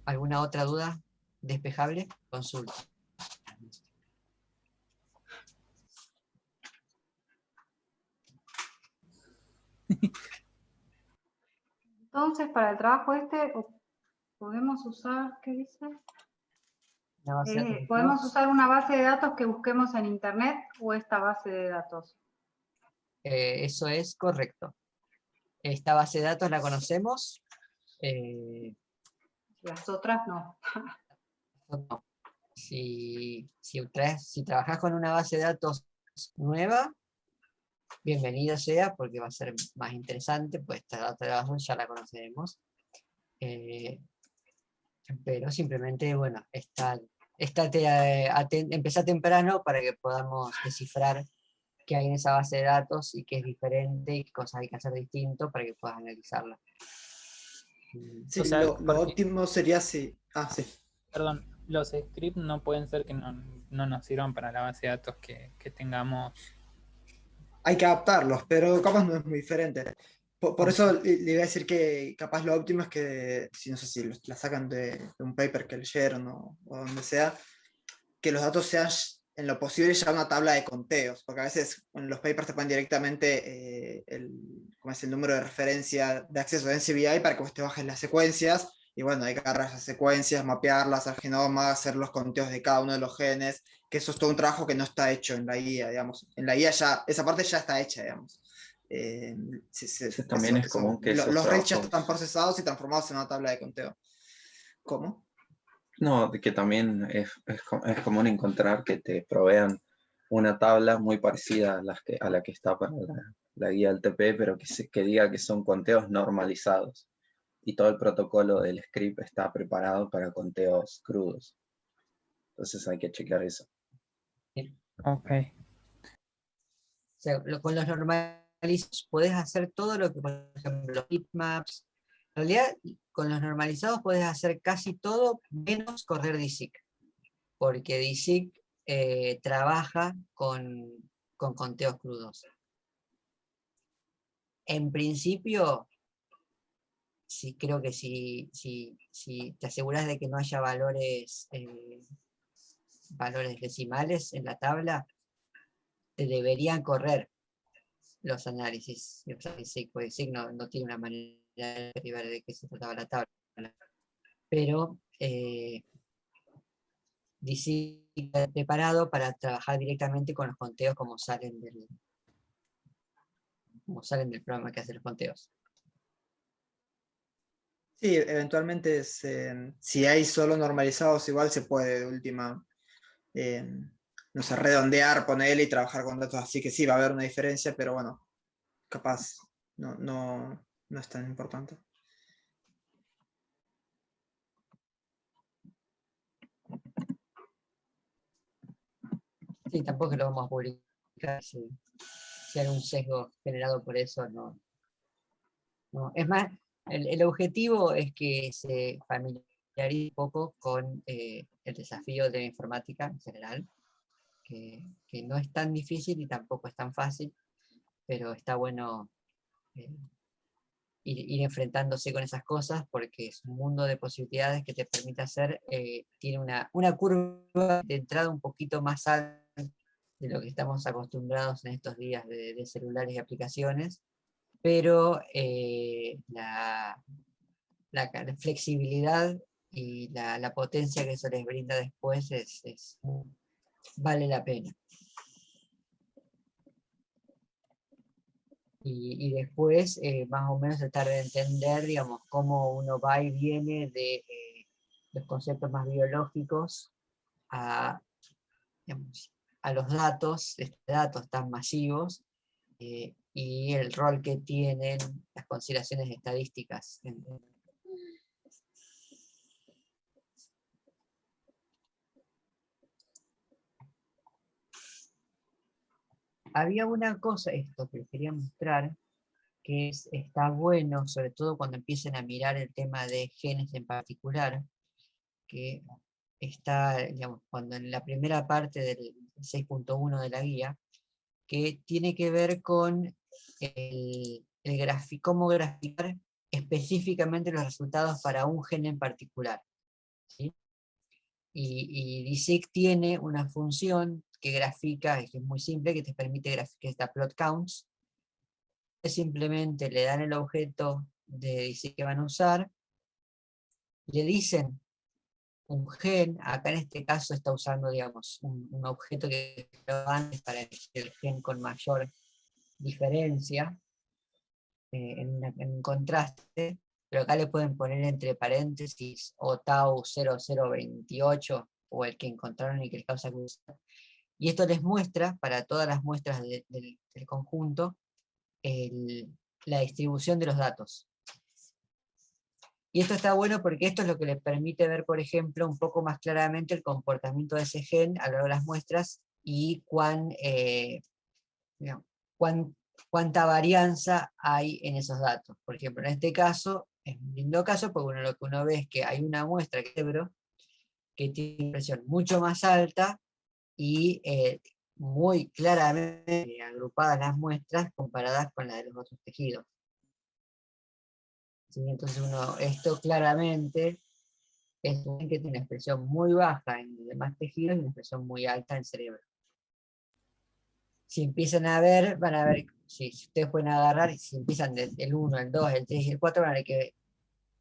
¿Alguna otra duda despejable? Consulta. Entonces, para el trabajo podemos usar, ¿qué dice? ¿Podemos usar una base de datos que busquemos en internet o esta base de datos? Eso es correcto. Esta base de datos la conocemos. Las otras no. No. Si trabajas con una base de datos nueva, bienvenido sea, porque va a ser más interesante, pues esta base de datos ya la conoceremos. Pero simplemente, bueno, empezá temprano para que podamos descifrar qué hay en esa base de datos y qué es diferente y qué cosas hay que hacer distinto para que puedas analizarla. Sí, O sea, lo óptimo sería si... Ah, sí. Perdón, los scripts no pueden ser que no nos sirvan para la base de datos que tengamos. Hay que adaptarlos, pero capaz no es muy diferente. Por eso le iba a decir que capaz lo óptimo es que, si no sé si la sacan de un paper que leyeron o donde sea, que los datos sean en lo posible ya una tabla de conteos, porque a veces en los papers te ponen directamente ¿cómo es el número de referencia de acceso de NCBI para que vos te bajes las secuencias, y bueno, hay que agarrar esas secuencias, mapearlas al genoma, hacer los conteos de cada uno de los genes, que eso es todo un trabajo que no está hecho en la guía, digamos. En la guía ya, esa parte ya está hecha, digamos. También es común que esos los rates ya trabajos- están procesados y transformados en una tabla de conteo. ¿Cómo? No, de que también es común encontrar que te provean una tabla muy parecida a la que está para la guía del TP, pero que diga que son conteos normalizados. Y todo el protocolo del script está preparado para conteos crudos. Entonces hay que chequear eso. Ok. O sea, con los normalizados podés hacer todo lo que, por ejemplo, los bitmaps. En realidad, con los normalizados podés hacer casi todo menos correr DSIC. Porque DSIC trabaja con conteos crudos. En principio, sí, creo que si te aseguras de que no haya valores decimales en la tabla, te deberían correr los análisis. Pues sí, no tiene una manera de derivar de qué se trataba la tabla. Pero DC está preparado para trabajar directamente con los conteos como salen del programa que hace los conteos. Sí, eventualmente si hay solo normalizados, igual se puede de última, no sé, redondear, ponerle y trabajar con datos así, que sí, va a haber una diferencia, pero bueno, capaz no es tan importante. Sí, tampoco lo vamos a publicar si hay un sesgo generado por eso, no. Es más, el objetivo es que se familiarice un poco con el desafío de la informática en general, que no es tan difícil y tampoco es tan fácil, pero está bueno ir enfrentándose con esas cosas porque es un mundo de posibilidades que te permite hacer, tiene una curva de entrada un poquito más alta de lo que estamos acostumbrados en estos días de celulares y aplicaciones, pero la flexibilidad y la potencia que eso les brinda después vale la pena. Y después más o menos tratar de entender, digamos, cómo uno va y viene de los conceptos más biológicos a los datos tan masivos y el rol que tienen las consideraciones estadísticas. Había una cosa, esto que les quería mostrar, que está bueno, sobre todo cuando empiecen a mirar el tema de genes en particular, que está, digamos, cuando en la primera parte del 6.1 de la guía, que tiene que ver con cómo graficar específicamente los resultados para un gen en particular, ¿sí? Y DSIC tiene una función que grafica, que es muy simple, que te permite graficar esta plot counts. Simplemente le dan el objeto de DSIC que van a usar, le dicen un gen, acá en este caso está usando, digamos, un objeto que antes para el gen con mayor diferencia, en un contraste, pero acá le pueden poner entre paréntesis o tau 0028 o el que encontraron y que les causa curiosidad. Y esto les muestra, para todas las muestras del conjunto, la distribución de los datos. Y esto está bueno porque esto es lo que les permite ver, por ejemplo, un poco más claramente el comportamiento de ese gen a lo largo de las muestras y cuánta varianza hay en esos datos. Por ejemplo, en este caso, es un lindo caso porque lo que uno ve es que hay una muestra que tiene una presión mucho más alta y muy claramente agrupadas las muestras comparadas con la de los otros tejidos. ¿Sí? Entonces esto claramente es un gen que tiene una expresión muy baja en los demás tejidos y una expresión muy alta en el cerebro. Si empiezan a ver, van a ver, si ustedes pueden agarrar, si empiezan del 1, el 2, el 3 y el 4, van a ver que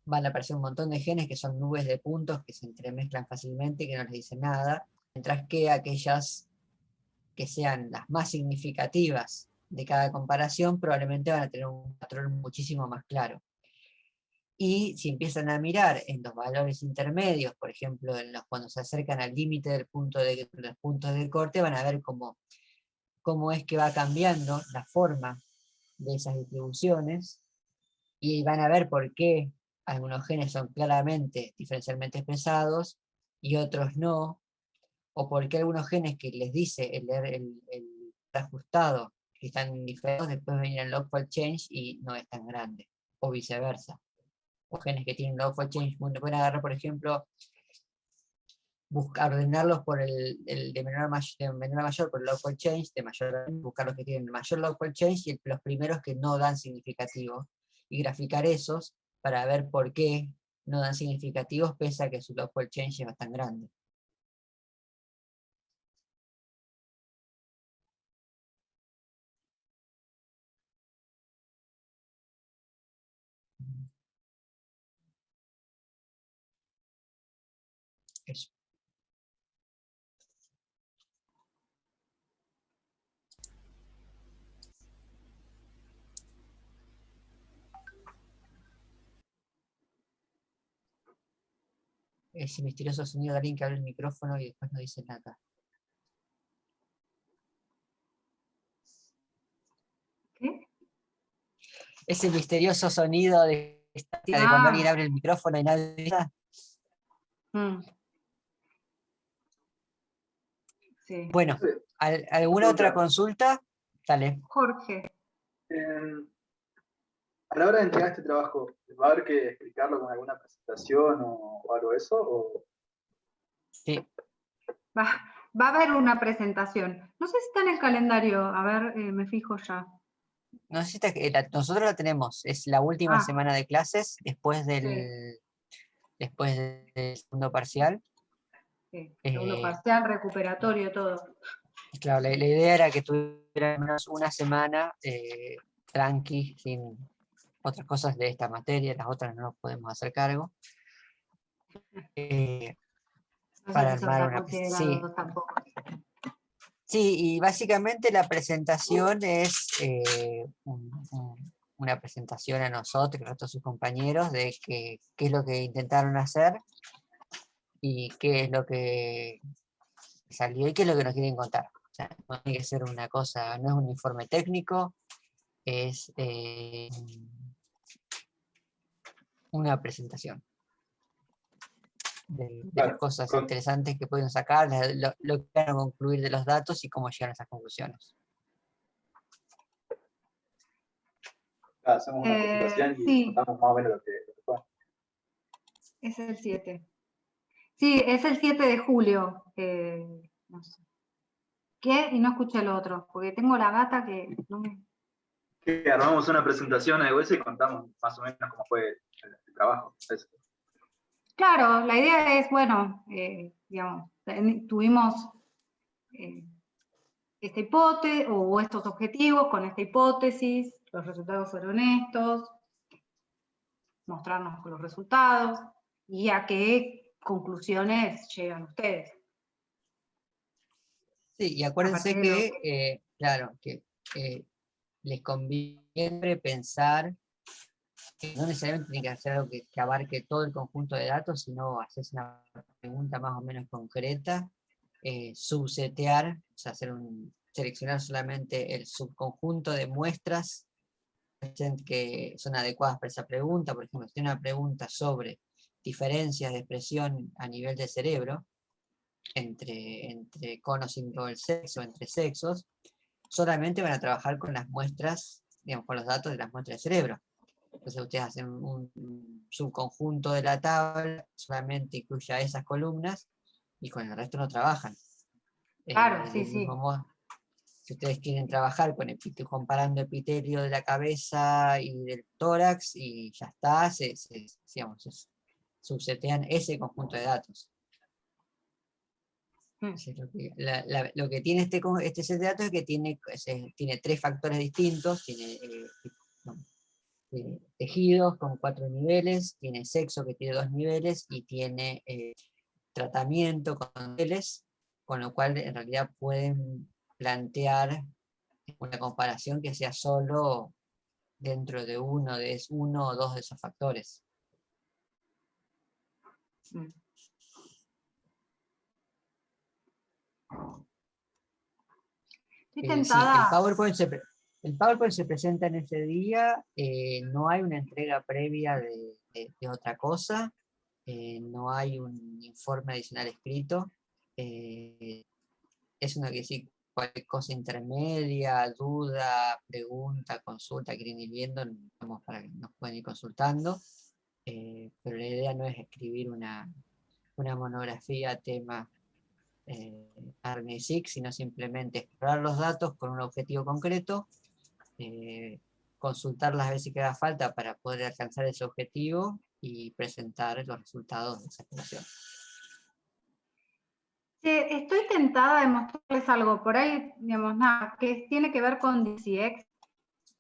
van a aparecer un montón de genes que son nubes de puntos que se entremezclan fácilmente y que no les dicen nada, mientras que aquellas que sean las más significativas de cada comparación, probablemente van a tener un patrón muchísimo más claro. Y si empiezan a mirar en los valores intermedios, por ejemplo, cuando se acercan al límite del los puntos del corte, van a ver cómo es que va cambiando la forma de esas distribuciones, y van a ver por qué algunos genes son claramente diferencialmente expresados y otros no, o por qué algunos genes que les dice el ajustado que están diferentes, después venir el log-fold change y no es tan grande, o viceversa. O genes que tienen log-fold change, pueden agarrar, por ejemplo, ordenarlos por el de menor a mayor por el log-fold change, de mayor a menor, buscar los que tienen mayor log-fold change y los primeros que no dan significativo, y graficar esos para ver por qué no dan significativos pese a que su log-fold change es bastante grande. Eso. Ese misterioso sonido de alguien que abre el micrófono y después no dice nada. ¿Qué? Ese misterioso sonido de cuando alguien abre el micrófono y nadie dice nada. Sí. Bueno, ¿alguna otra consulta? Dale. Jorge. A la hora de entregar este trabajo, ¿va a haber que explicarlo con alguna presentación o algo de eso? ¿O? Sí. Va a haber una presentación. No sé si está en el calendario. A ver, me fijo ya. No sé si nosotros la tenemos. Es la última semana de clases después del segundo parcial. Sí, segundo parcial, recuperatorio, todo. Claro, la idea era que tuviéramos una semana tranqui, sin otras cosas de esta materia, las otras no nos podemos hacer cargo. Para armar una presentación. Tampoco. Sí, y básicamente la presentación es una presentación a nosotros y a todos sus compañeros de qué es lo que intentaron hacer y qué es lo que salió y qué es lo que nos quieren contar. O sea, no tiene que ser una cosa, no es un informe técnico, es una presentación de las cosas interesantes que pueden sacar, lo que van a concluir de los datos y cómo llegan a esas conclusiones. Hacemos una presentación y contamos más o menos lo que fue. Es el 7. Sí, es el 7 de julio. No sé. ¿Qué? Y no escuché lo otro, porque tengo la gata que no me... Que armamos una presentación a EOS y contamos más o menos cómo fue el trabajo. Eso. Claro, la idea es, bueno, digamos, tuvimos esta hipótesis o estos objetivos con esta hipótesis, los resultados fueron estos, mostrarnos los resultados y a qué conclusiones llegan ustedes. Sí, y acuérdense que, claro, que les conviene pensar que no necesariamente tiene que hacer algo que abarque todo el conjunto de datos, sino hacerse una pregunta más o menos concreta, subsetear, o sea, seleccionar solamente el subconjunto de muestras que son adecuadas para esa pregunta. Por ejemplo, si tiene una pregunta sobre diferencias de expresión a nivel de cerebro, entre con o sin el sexo, entre sexos, solamente van a trabajar con las muestras, digamos, con los datos de las muestras de cerebro. Entonces ustedes hacen un subconjunto de la tabla, solamente incluya esas columnas, y con el resto no trabajan. Claro, sí. Si ustedes quieren trabajar comparando epitelio de la cabeza y del tórax, y ya está, subsetean ese conjunto de datos. Lo que tiene este set de datos es que tiene 3 factores distintos, tiene tejidos con 4 niveles, tiene sexo que tiene 2 niveles y tiene tratamiento con niveles, con lo cual en realidad pueden plantear una comparación que sea solo dentro de uno o dos de esos factores. Estoy Sí, tentada. el PowerPoint se presenta en ese día, no hay una entrega previa de otra cosa, no hay un informe adicional escrito, es una que sí, cualquier cosa intermedia, duda, pregunta, consulta, quieren ir viendo, estamos para que nos puedan ir consultando, pero la idea no es escribir una monografía, tema RNA-seq, sino simplemente explorar los datos con un objetivo concreto, consultar las veces que haga falta para poder alcanzar ese objetivo y presentar los resultados de esa exploración. Estoy tentada de mostrarles algo por ahí, digamos, nada, que tiene que ver con DCX,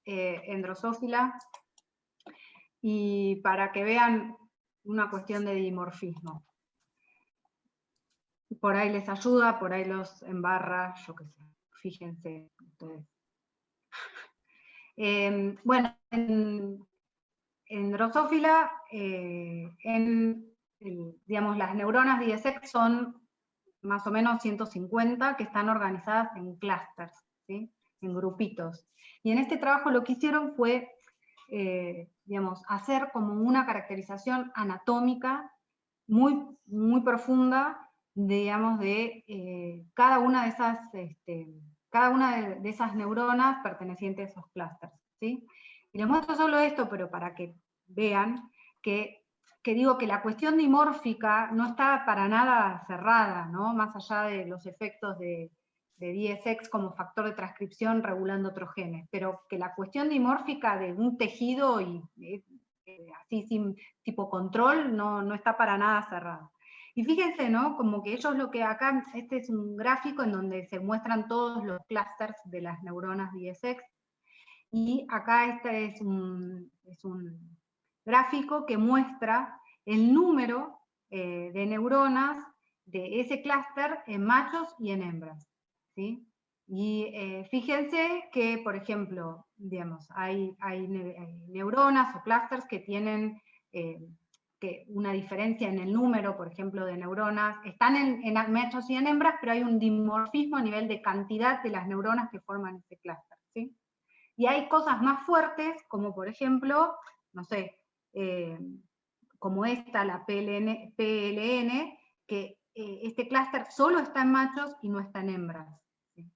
en Drosophila, y para que vean una cuestión de dimorfismo. Por ahí les ayuda, por ahí los embarra, yo qué sé, fíjense ustedes. Bueno, en Drosophila, digamos, las neuronas DSX son más o menos 150 que están organizadas en clústeres, ¿sí? En grupitos. Y en este trabajo lo que hicieron fue, digamos, hacer como una caracterización anatómica muy, muy profunda, digamos, de cada una de esas neuronas pertenecientes a esos clústeres, ¿sí? Y les muestro solo esto, pero para que vean que digo que la cuestión dimórfica no está para nada cerrada, ¿no? Más allá de los efectos de DSX como factor de transcripción regulando otros genes, pero que la cuestión dimórfica de un tejido y así sin tipo control no está para nada cerrada. Y fíjense, ¿no? Como que ellos lo que acá, este es un gráfico en donde se muestran todos los clústeres de las neuronas DSX, y acá este es un gráfico que muestra el número de neuronas de ese clúster en machos y en hembras, ¿sí? Y fíjense que, por ejemplo, digamos, hay neuronas o clústeres que tienen una diferencia en el número, por ejemplo, de neuronas, están en machos y en hembras, pero hay un dimorfismo a nivel de cantidad de las neuronas que forman ese clúster, ¿sí? Y hay cosas más fuertes, como por ejemplo, no sé, como esta, la PLN, que este clúster solo está en machos y no está en hembras, ¿sí?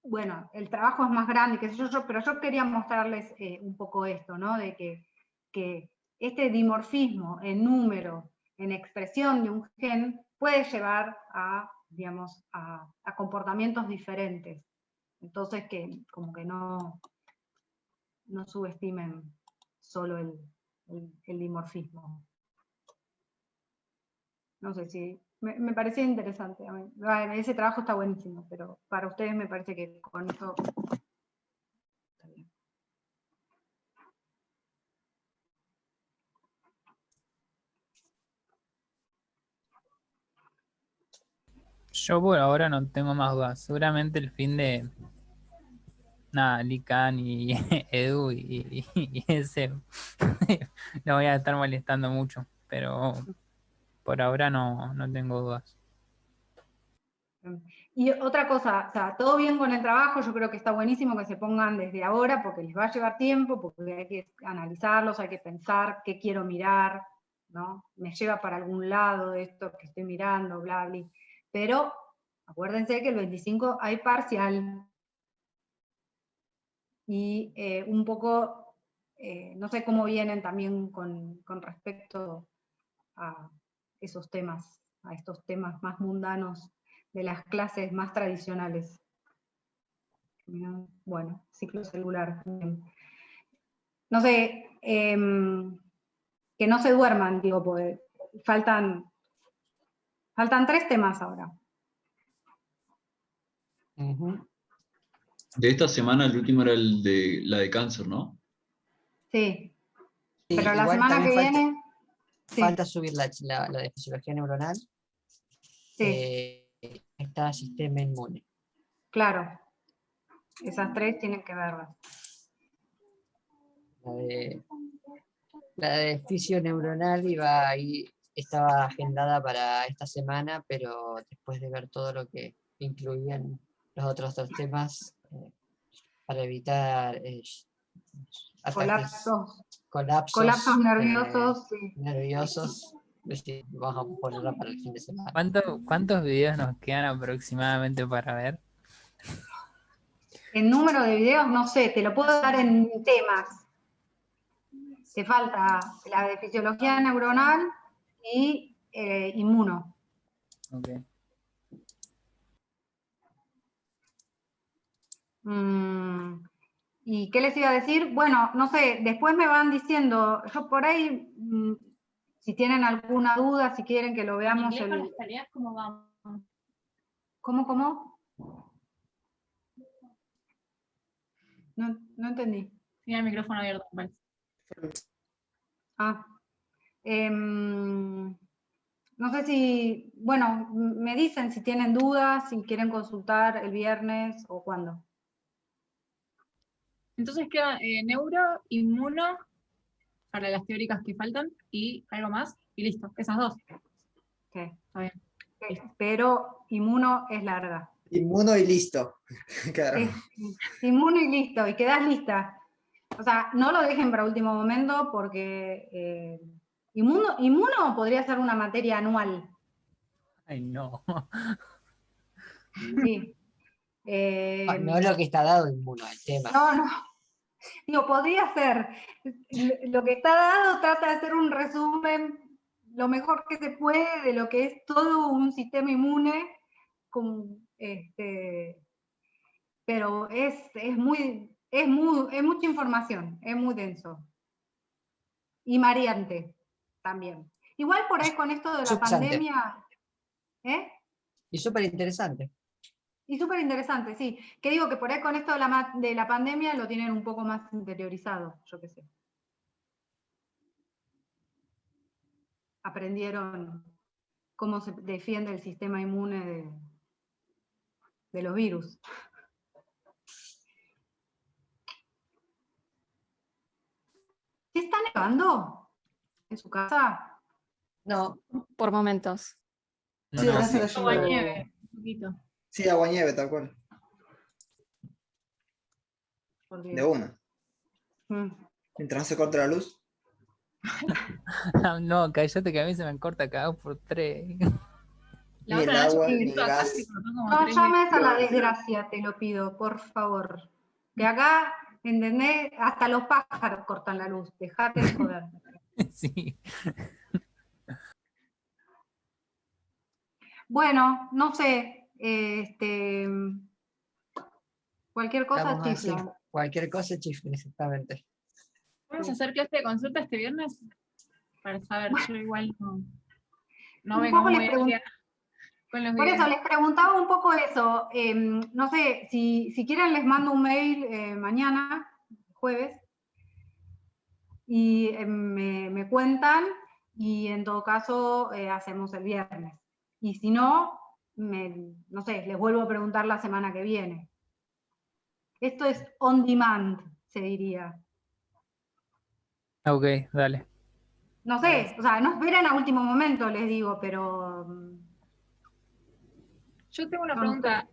Bueno, el trabajo es más grande, pero yo quería mostrarles un poco esto, ¿no? De que este dimorfismo en número, en expresión de un gen, puede llevar a, digamos, a comportamientos diferentes. Entonces, que como que no subestimen solo el dimorfismo. No sé si... Me parecía interesante. A mí. Ese trabajo está buenísimo, pero para ustedes me parece que con eso está bien. Yo por ahora no tengo más dudas. Seguramente el fin de... Nada, Lican y Edu y ese lo voy a estar molestando mucho, pero por ahora no tengo dudas. Y otra cosa, o sea, todo bien con el trabajo, yo creo que está buenísimo que se pongan desde ahora, porque les va a llevar tiempo, porque hay que analizarlos, hay que pensar qué quiero mirar, ¿no? Me lleva para algún lado de esto que estoy mirando, bla, bla. Pero acuérdense que el 25 hay parcial. Y un poco, no sé cómo vienen también con respecto a esos temas, a estos temas más mundanos de las clases más tradicionales. Bueno, ciclo celular. No sé, que no se duerman, digo, porque faltan 3 temas ahora. De esta semana el último era la de cáncer, ¿no? Sí. Sí, Pero la igual semana que también viene... falta subir la de fisiología neuronal. Sí. Está sistema inmune. Claro. Esas 3 tienen que verlas. La de fisio-neuronal estaba agendada para esta semana, pero después de ver todo lo que incluían los otros 2 temas, para evitar ataques, colapsos nerviosos. Sí. nerviosos, vamos a ponerla para el fin de semana. ¿Cuántos videos nos quedan aproximadamente para ver? El número de videos, no sé, te lo puedo dar en temas. Te falta la de fisiología neuronal y inmuno. Okay. ¿Y qué les iba a decir? Bueno, no sé, después me van diciendo, yo por ahí, si tienen alguna duda, si quieren que lo veamos. ¿En inglés con las tareas cómo vamos? ¿Cómo? No entendí. Tiene el micrófono abierto, me parece. No sé si, bueno, me dicen si tienen dudas, si quieren consultar el viernes o cuándo. Entonces queda neuro, inmuno, para las teóricas que faltan, y algo más, y listo, esas 2. Sí. Está bien. Pero inmuno es larga. Inmuno y listo. Claro. Inmuno y listo, y quedás lista. O sea, no lo dejen para último momento porque inmuno podría ser una materia anual. Ay, no. Sí. No es lo que está dado inmuno, el tema. No. Digo, podría ser. Lo que está dado trata de hacer un resumen lo mejor que se puede de lo que es todo un sistema inmune, pero es mucha información, es muy denso. Y mareante también. Igual por ahí con esto de la pandemia. Y súper interesante. Y súper interesante, sí. Que digo que por ahí con esto de la pandemia lo tienen un poco más interiorizado, yo qué sé. Aprendieron cómo se defiende el sistema inmune de los virus. ¿Sí está nevando en su casa? No. Por momentos. Sí, acá está cayendo Aguanieve, un poquito. Sí, aguanieve, tal cual. De una. Mientras no se corta la luz. No, cállate que a mí se me corta cada 2 por 3. La Ni otra el noche agua, me ni el gritó acá, gas. se cortó como No 3 llames a la veces. desgracia, te lo pido, por favor. Que acá, ¿entendés? Hasta los pájaros cortan la luz. Dejate de joder. Sí. Bueno, no sé. Cualquier cosa Estamos así, chifla. cualquier cosa chifle, exactamente. ¿Vamos a hacer clase de consulta este viernes? Para saber, yo igual no vengo muy al día con los Por videos. eso les preguntaba un poco eso. No sé, si quieren les mando un mail mañana, jueves, y me cuentan, y en todo caso hacemos el viernes. Y si no, no sé, les vuelvo a preguntar la semana que viene. Esto es on demand, se diría. Ok, dale. No sé, o sea, no esperen a último momento, les digo, pero... Yo tengo una pregunta.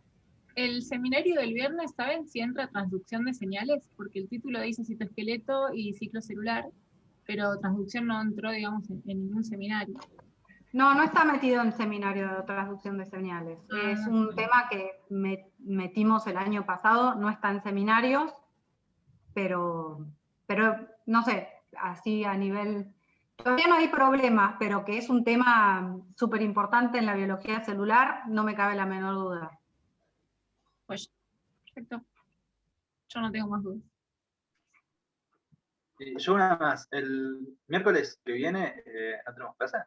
El seminario del viernes, ¿saben si entra transducción de señales? Porque el título dice citoesqueleto y ciclo celular, pero transducción no entró, digamos, en ningún seminario. No está metido en seminario de transducción de señales. Es un tema que metimos el año pasado, no está en seminarios, pero no sé, así a nivel... Todavía no hay problemas, pero que es un tema súper importante en la biología celular, no me cabe la menor duda. Pues, perfecto. Yo no tengo más dudas. Yo una más. El miércoles que viene, ¿no tenemos clase?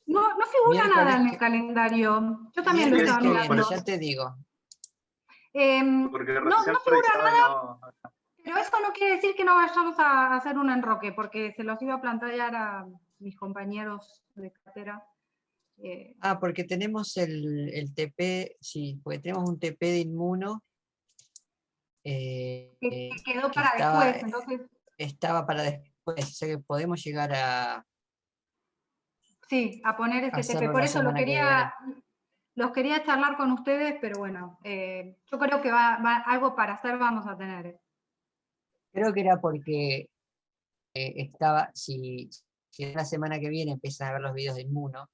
No figura Miércoles nada en el que- calendario. Yo también lo Miércoles estaba que viene, mirando. ya te digo. Porque No recién figura revisaba y nada, no. pero eso no quiere decir que no vayamos a hacer un enroque, porque se los iba a plantear a mis compañeros de cátedra. Porque tenemos el TP, sí, porque tenemos un TP de inmuno Que quedó que para estaba, después, entonces, estaba para después, o sea que podemos llegar a sí, a poner ese TP. hacerlo Por la eso semana que viene. los quería charlar con ustedes, pero bueno, yo creo que algo para hacer vamos a tener. Creo que era porque estaba, si la semana que viene empiezan a ver los videos de Inmuno,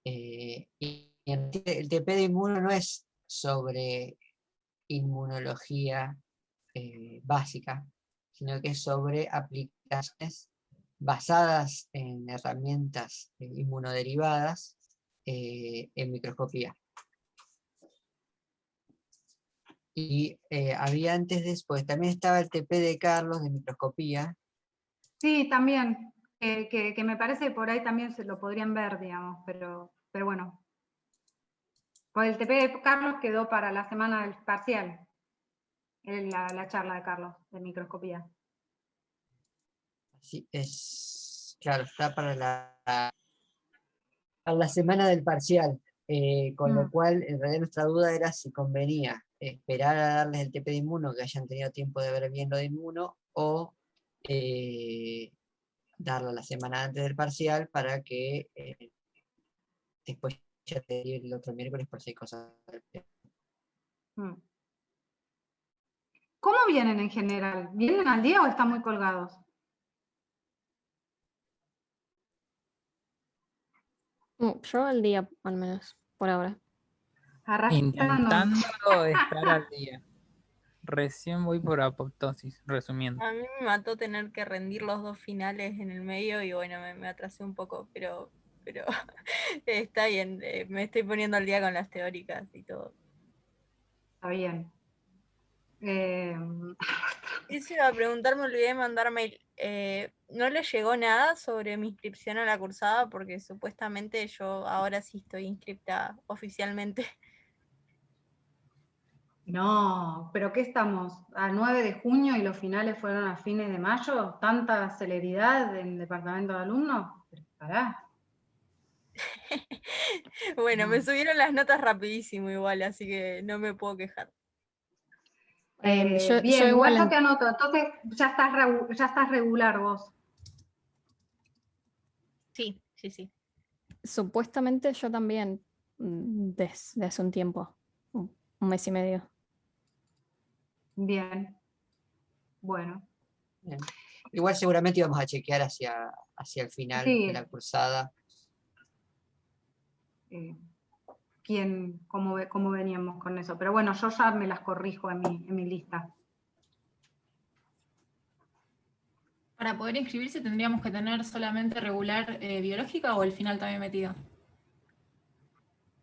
y el TP de Inmuno no es sobre inmunología básica, sino que es sobre aplicaciones basadas en herramientas inmunoderivadas en microscopía. Y había antes después, también estaba el TP de Carlos de microscopía. Sí, también, que me parece que por ahí también se lo podrían ver, digamos, pero bueno. Pues el TP de Carlos quedó para la semana del parcial, la charla de Carlos, de microscopía. Sí, es, claro, está para la semana del parcial, con lo cual en realidad nuestra duda era si convenía esperar a darles el TP de Inmuno, que hayan tenido tiempo de ver bien lo de Inmuno, o darlo la semana antes del parcial para que después ya te diga el otro miércoles por si hay cosas. ¿Cómo vienen en general? ¿Vienen al día o están muy colgados? Yo al día, al menos, por ahora. Intentando estar al día. Recién voy por apoptosis, resumiendo. A mí me mató tener que rendir los 2 finales en el medio y bueno, me atrasé un poco, pero está bien, me estoy poniendo al día con las teóricas y todo. Está bien. Eso iba a preguntar, me olvidé de mandar mail. ¿No le llegó nada sobre mi inscripción a la cursada? Porque supuestamente yo ahora sí estoy inscripta oficialmente. No, pero ¿qué estamos? ¿A 9 de junio y los finales fueron a fines de mayo? ¿Tanta celeridad en el departamento de alumnos? Pará. Bueno, me subieron las notas rapidísimo igual, así que no me puedo quejar. Yo Bien, igual igual yo te anoto, entonces ya estás regular vos. Sí, sí, sí. Supuestamente yo también, desde hace un tiempo, un mes y medio. Bien. Bueno. Bien. Igual seguramente íbamos a chequear hacia el final Sí. de la cursada. Cómo veníamos con eso. Pero bueno, yo ya me las corrijo en mi lista. Para poder inscribirse tendríamos que tener solamente regular biológica o el final también metido.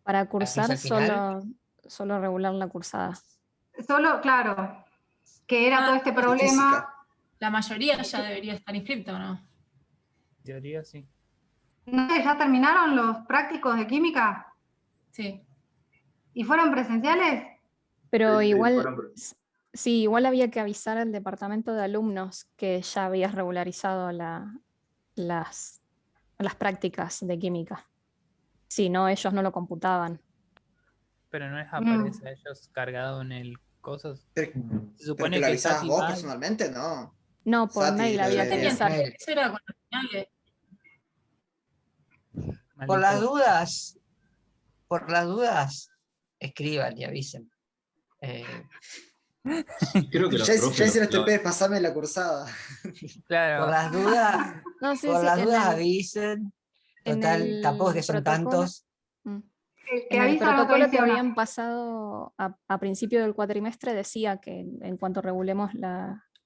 Para cursar al final? solo regular la cursada. Solo, claro, que era todo este problema. La mayoría ya debería estar inscripta, ¿o no? En teoría sí. ¿No sé, ya terminaron los prácticos de química? Sí. ¿Y fueron presenciales? Pero igual, sí, igual había que avisar al departamento de alumnos que ya habías regularizado las prácticas de química. Si no, ellos no lo computaban. Pero no les aparece a ellos cargado en el coso. Se ¿Pero supone que lo que avisabas Sati vos va- personalmente? No. No, por Sati mail había que debe- avisar. Eso era con los finales. Por las dudas, escriban y avisen. Creo que los Ya profes hicieron lo TP, pasame la cursada. Claro. Por las dudas, No, sí, por sí, las en dudas el- avisen. en Total, tampoco es que el son protocolo- tantos. El que En el avisa no protocolo que traiciona. habían pasado a principio del cuatrimestre decía que en cuanto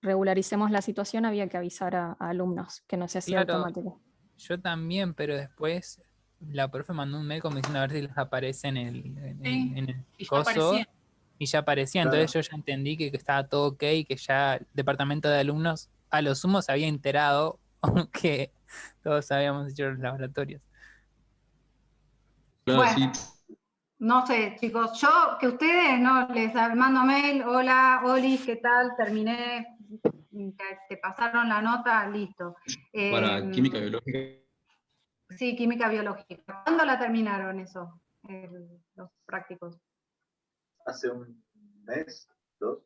regularicemos la situación había que avisar a alumnos, que no se hacía Claro, automático. yo también, pero después la profe mandó un mail como diciendo a ver si les aparece en el y ya coso aparecía. y ya aparecía. Claro. Entonces yo ya entendí que estaba todo ok, que ya el departamento de alumnos a lo sumo se había enterado que todos habíamos hecho los laboratorios. Claro, Bueno, sí. no sé, chicos, yo que ustedes no les mando mail, hola, Oli, ¿qué tal? Terminé, te pasaron la nota, listo. Para química biológica. Sí, química biológica. ¿Cuándo la terminaron eso, los prácticos? Hace un mes, 2.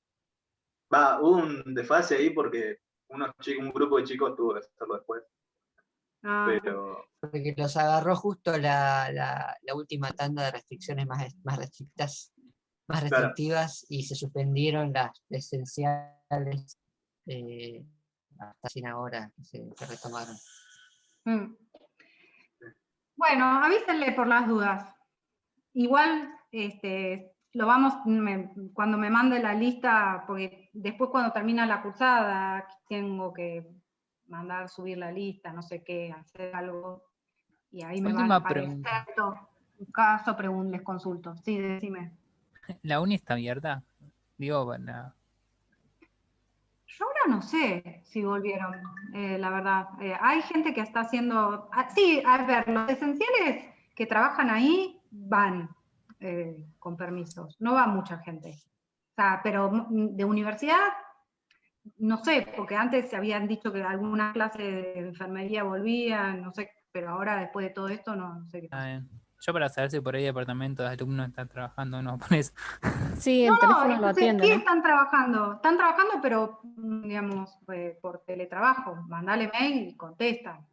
Hubo un desfase ahí porque un grupo de chicos tuvo que hacerlo después. Ah, Pero Porque los agarró justo la última tanda de restricciones más restrictas, más Claro. restrictivas, y se suspendieron las esenciales hasta sin ahora que se retomaron. mm. Bueno, avísenle por las dudas. Igual, cuando me mande la lista, porque después cuando termina la cursada, tengo que subir la lista, no sé qué, hacer algo, y ahí me van Última a aparecer pregunta. un caso, les consulto. Sí, decime. ¿La uni está abierta? Digo, bueno, Yo ahora no sé si volvieron, la verdad. Hay gente que está haciendo... sí, a ver, los esenciales que trabajan ahí van con permisos. No va mucha gente. O sea, pero de universidad, no sé, porque antes se habían dicho que algunas clases de enfermería volvían, no sé, pero ahora después de todo esto no sé qué está pasa. bien. Yo para saber si por ahí departamento de alumnos está trabajando o no, por eso. Sí, el teléfono lo Entonces, atienden, ¿qué ¿eh? están trabajando? Están trabajando, pero, digamos, por teletrabajo. Mandale mail y contestan.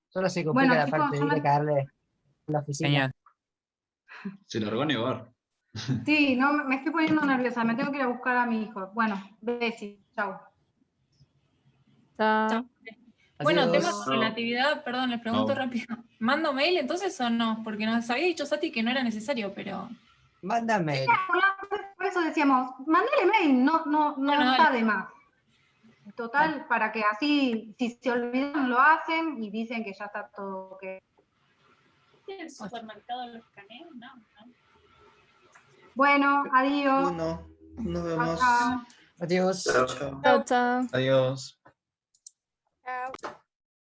Solo se complica Bueno, la chicos, parte de ir a caerle a la oficina. Genial. Se largó a nevar. Sí, no, me estoy poniendo nerviosa. Me tengo que ir a buscar a mi hijo. Bueno, besi. Chau. Chao. Bueno, Adiós. tema de relatividad, perdón, les pregunto No. rápido. ¿Mando mail entonces o no? Porque nos había dicho Sati que no era necesario, pero... Mándame. Por eso decíamos, mandale mail, no Bueno, está dale. de más. Total, para que así, si se olvidan, lo hacen y dicen que ya está todo ok. ¿El supermercado lo escaneo? No, no. Bueno, adiós. Bueno, nos vemos. Chao. Adiós. Chao. Chao. Chao, chao. Adiós. Chao.